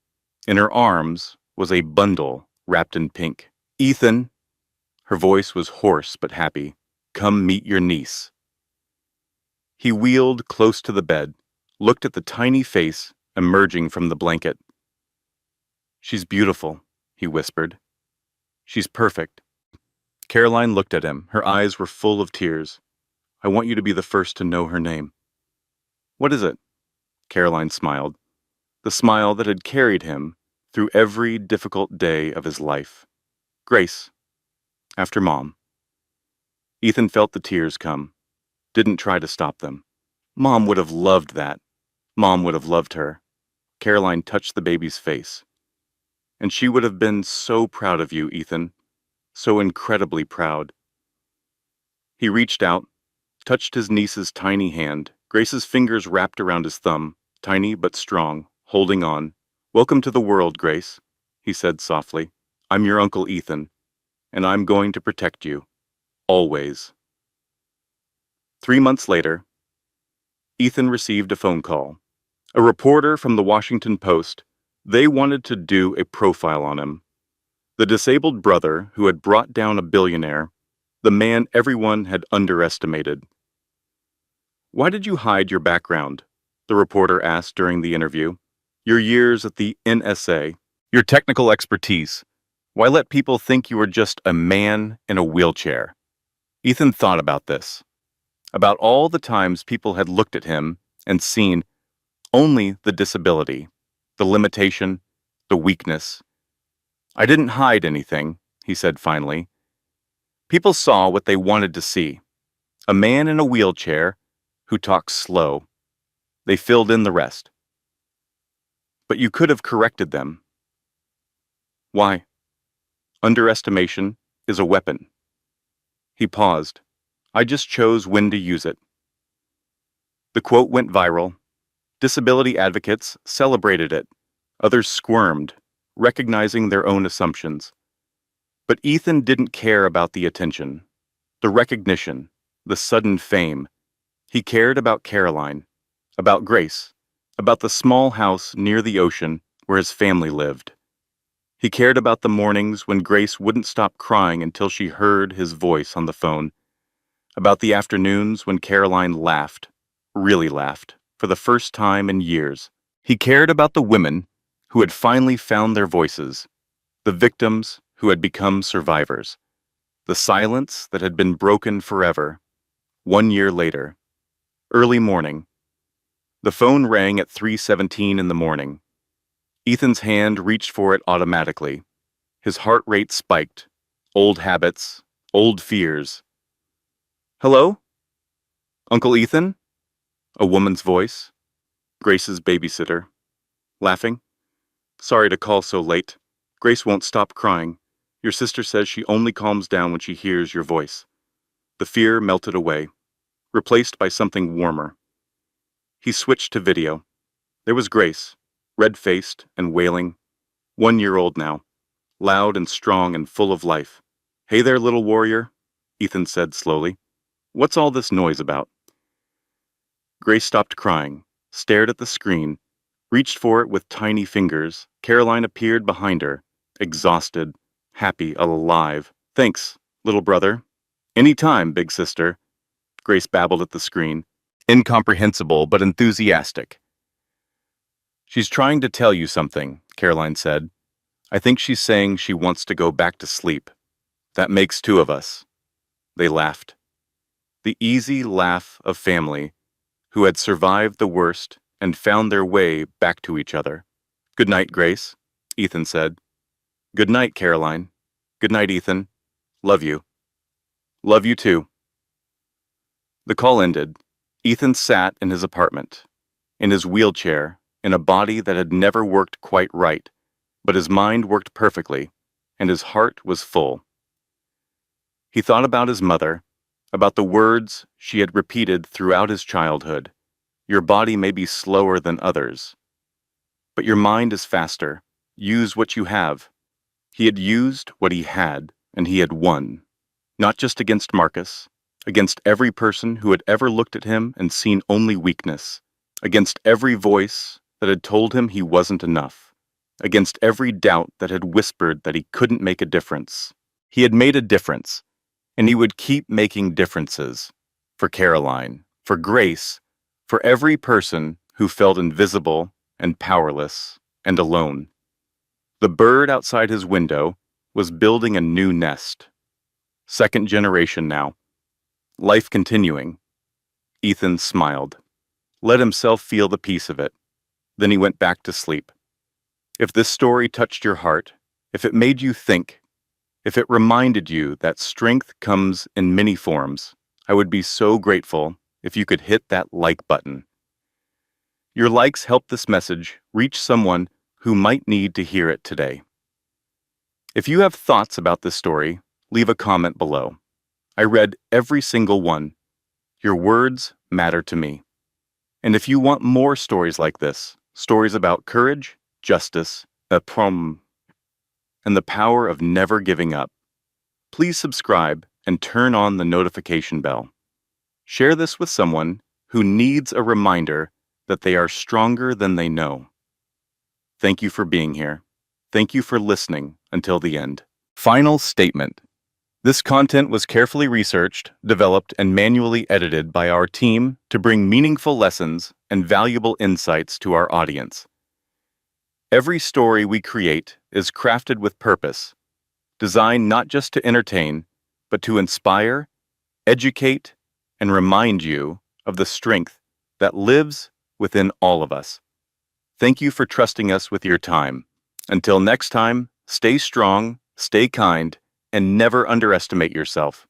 In her arms was a bundle wrapped in pink. "Ethan," her voice was hoarse but happy, "come meet your niece." He wheeled close to the bed, looked at the tiny face emerging from the blanket. "She's beautiful," he whispered. "She's perfect." Caroline looked at him. Her eyes were full of tears. "I want you to be the first to know her name." "What is it?" Caroline smiled, the smile that had carried him through every difficult day of his life. "Grace, after Mom." Ethan felt the tears come, didn't try to stop them. Mom would have loved that. Mom would have loved her. Caroline touched the baby's face. "And she would have been so proud of you, Ethan. So incredibly proud." He reached out, touched his niece's tiny hand. Grace's fingers wrapped around his thumb, tiny but strong, holding on. "Welcome to the world, Grace," he said softly. "I'm your Uncle Ethan, and I'm going to protect you. Always." 3 months later, Ethan received a phone call. A reporter from the Washington Post, they wanted to do a profile on him. The disabled brother who had brought down a billionaire, the man everyone had underestimated. "Why did you hide your background?" the reporter asked during the interview. "Your years at the NSA, your technical expertise. Why let people think you were just a man in a wheelchair?" Ethan thought about this, about all the times people had looked at him and seen only the disability, the limitation, the weakness. "I didn't hide anything," he said finally. "People saw what they wanted to see. A man in a wheelchair who talks slow. They filled in the rest. But you could have corrected them." "Why?" "Underestimation is a weapon." He paused. "I just chose when to use it." The quote went viral. Disability advocates celebrated it. Others squirmed, recognizing their own assumptions. But Ethan didn't care about the attention, the recognition, the sudden fame. He cared about Caroline, about Grace, about the small house near the ocean where his family lived. He cared about the mornings when Grace wouldn't stop crying until she heard his voice on the phone, about the afternoons when Caroline laughed, really laughed, for the first time in years. He cared about the women who had finally found their voices, the victims who had become survivors, the silence that had been broken forever. 1 year later, early morning. The phone rang at 3:17 in the morning. Ethan's hand reached for it automatically. His heart rate spiked. Old habits, old fears. "Hello? Uncle Ethan?" A woman's voice. Grace's babysitter. Laughing. "Sorry to call so late. Grace won't stop crying. Your sister says she only calms down when she hears your voice." The fear melted away, replaced by something warmer. He switched to video. There was Grace, red-faced and wailing, 1 year old now, loud and strong and full of life. "Hey there, little warrior," Ethan said slowly. "What's all this noise about?" Grace stopped crying, stared at the screen, reached for it with tiny fingers. Caroline appeared behind her, exhausted, happy, alive. "Thanks, little brother." "Any time, big sister," Grace babbled at the screen, incomprehensible but enthusiastic. "She's trying to tell you something," Caroline said. "I think she's saying she wants to go back to sleep. That makes two of us." They laughed. The easy laugh of family who had survived the worst and found their way back to each other. "Good night, Grace," Ethan said. "Good night, Caroline." "Good night, Ethan. Love you." "Love you too." The call ended. Ethan sat in his apartment, in his wheelchair, in a body that had never worked quite right, but his mind worked perfectly, and his heart was full. He thought about his mother, about the words she had repeated throughout his childhood. "Your body may be slower than others, but your mind is faster. Use what you have." He had used what he had, and he had won. Not just against Marcus, against every person who had ever looked at him and seen only weakness, against every voice that had told him he wasn't enough, against every doubt that had whispered that he couldn't make a difference. He had made a difference, and he would keep making differences. For Caroline, for Grace, for every person who felt invisible and powerless and alone. The bird outside his window was building a new nest. Second generation now. Life continuing. Ethan smiled, let himself feel the peace of it. Then he went back to sleep. If this story touched your heart, if it made you think, if it reminded you that strength comes in many forms, I would be so grateful if you could hit that like button. Your likes help this message reach someone who might need to hear it today. If you have thoughts about this story, leave a comment below. I read every single one. Your words matter to me. And if you want more stories like this, stories about courage, justice, and the power of never giving up, please subscribe and turn on the notification bell. Share this with someone who needs a reminder that they are stronger than they know. Thank you for being here. Thank you for listening until the end. Final statement. This content was carefully researched, developed, and manually edited by our team to bring meaningful lessons and valuable insights to our audience. Every story we create is crafted with purpose, designed not just to entertain, but to inspire, educate, and remind you of the strength that lives within all of us. Thank you for trusting us with your time. Until next time, stay strong, stay kind, and never underestimate yourself.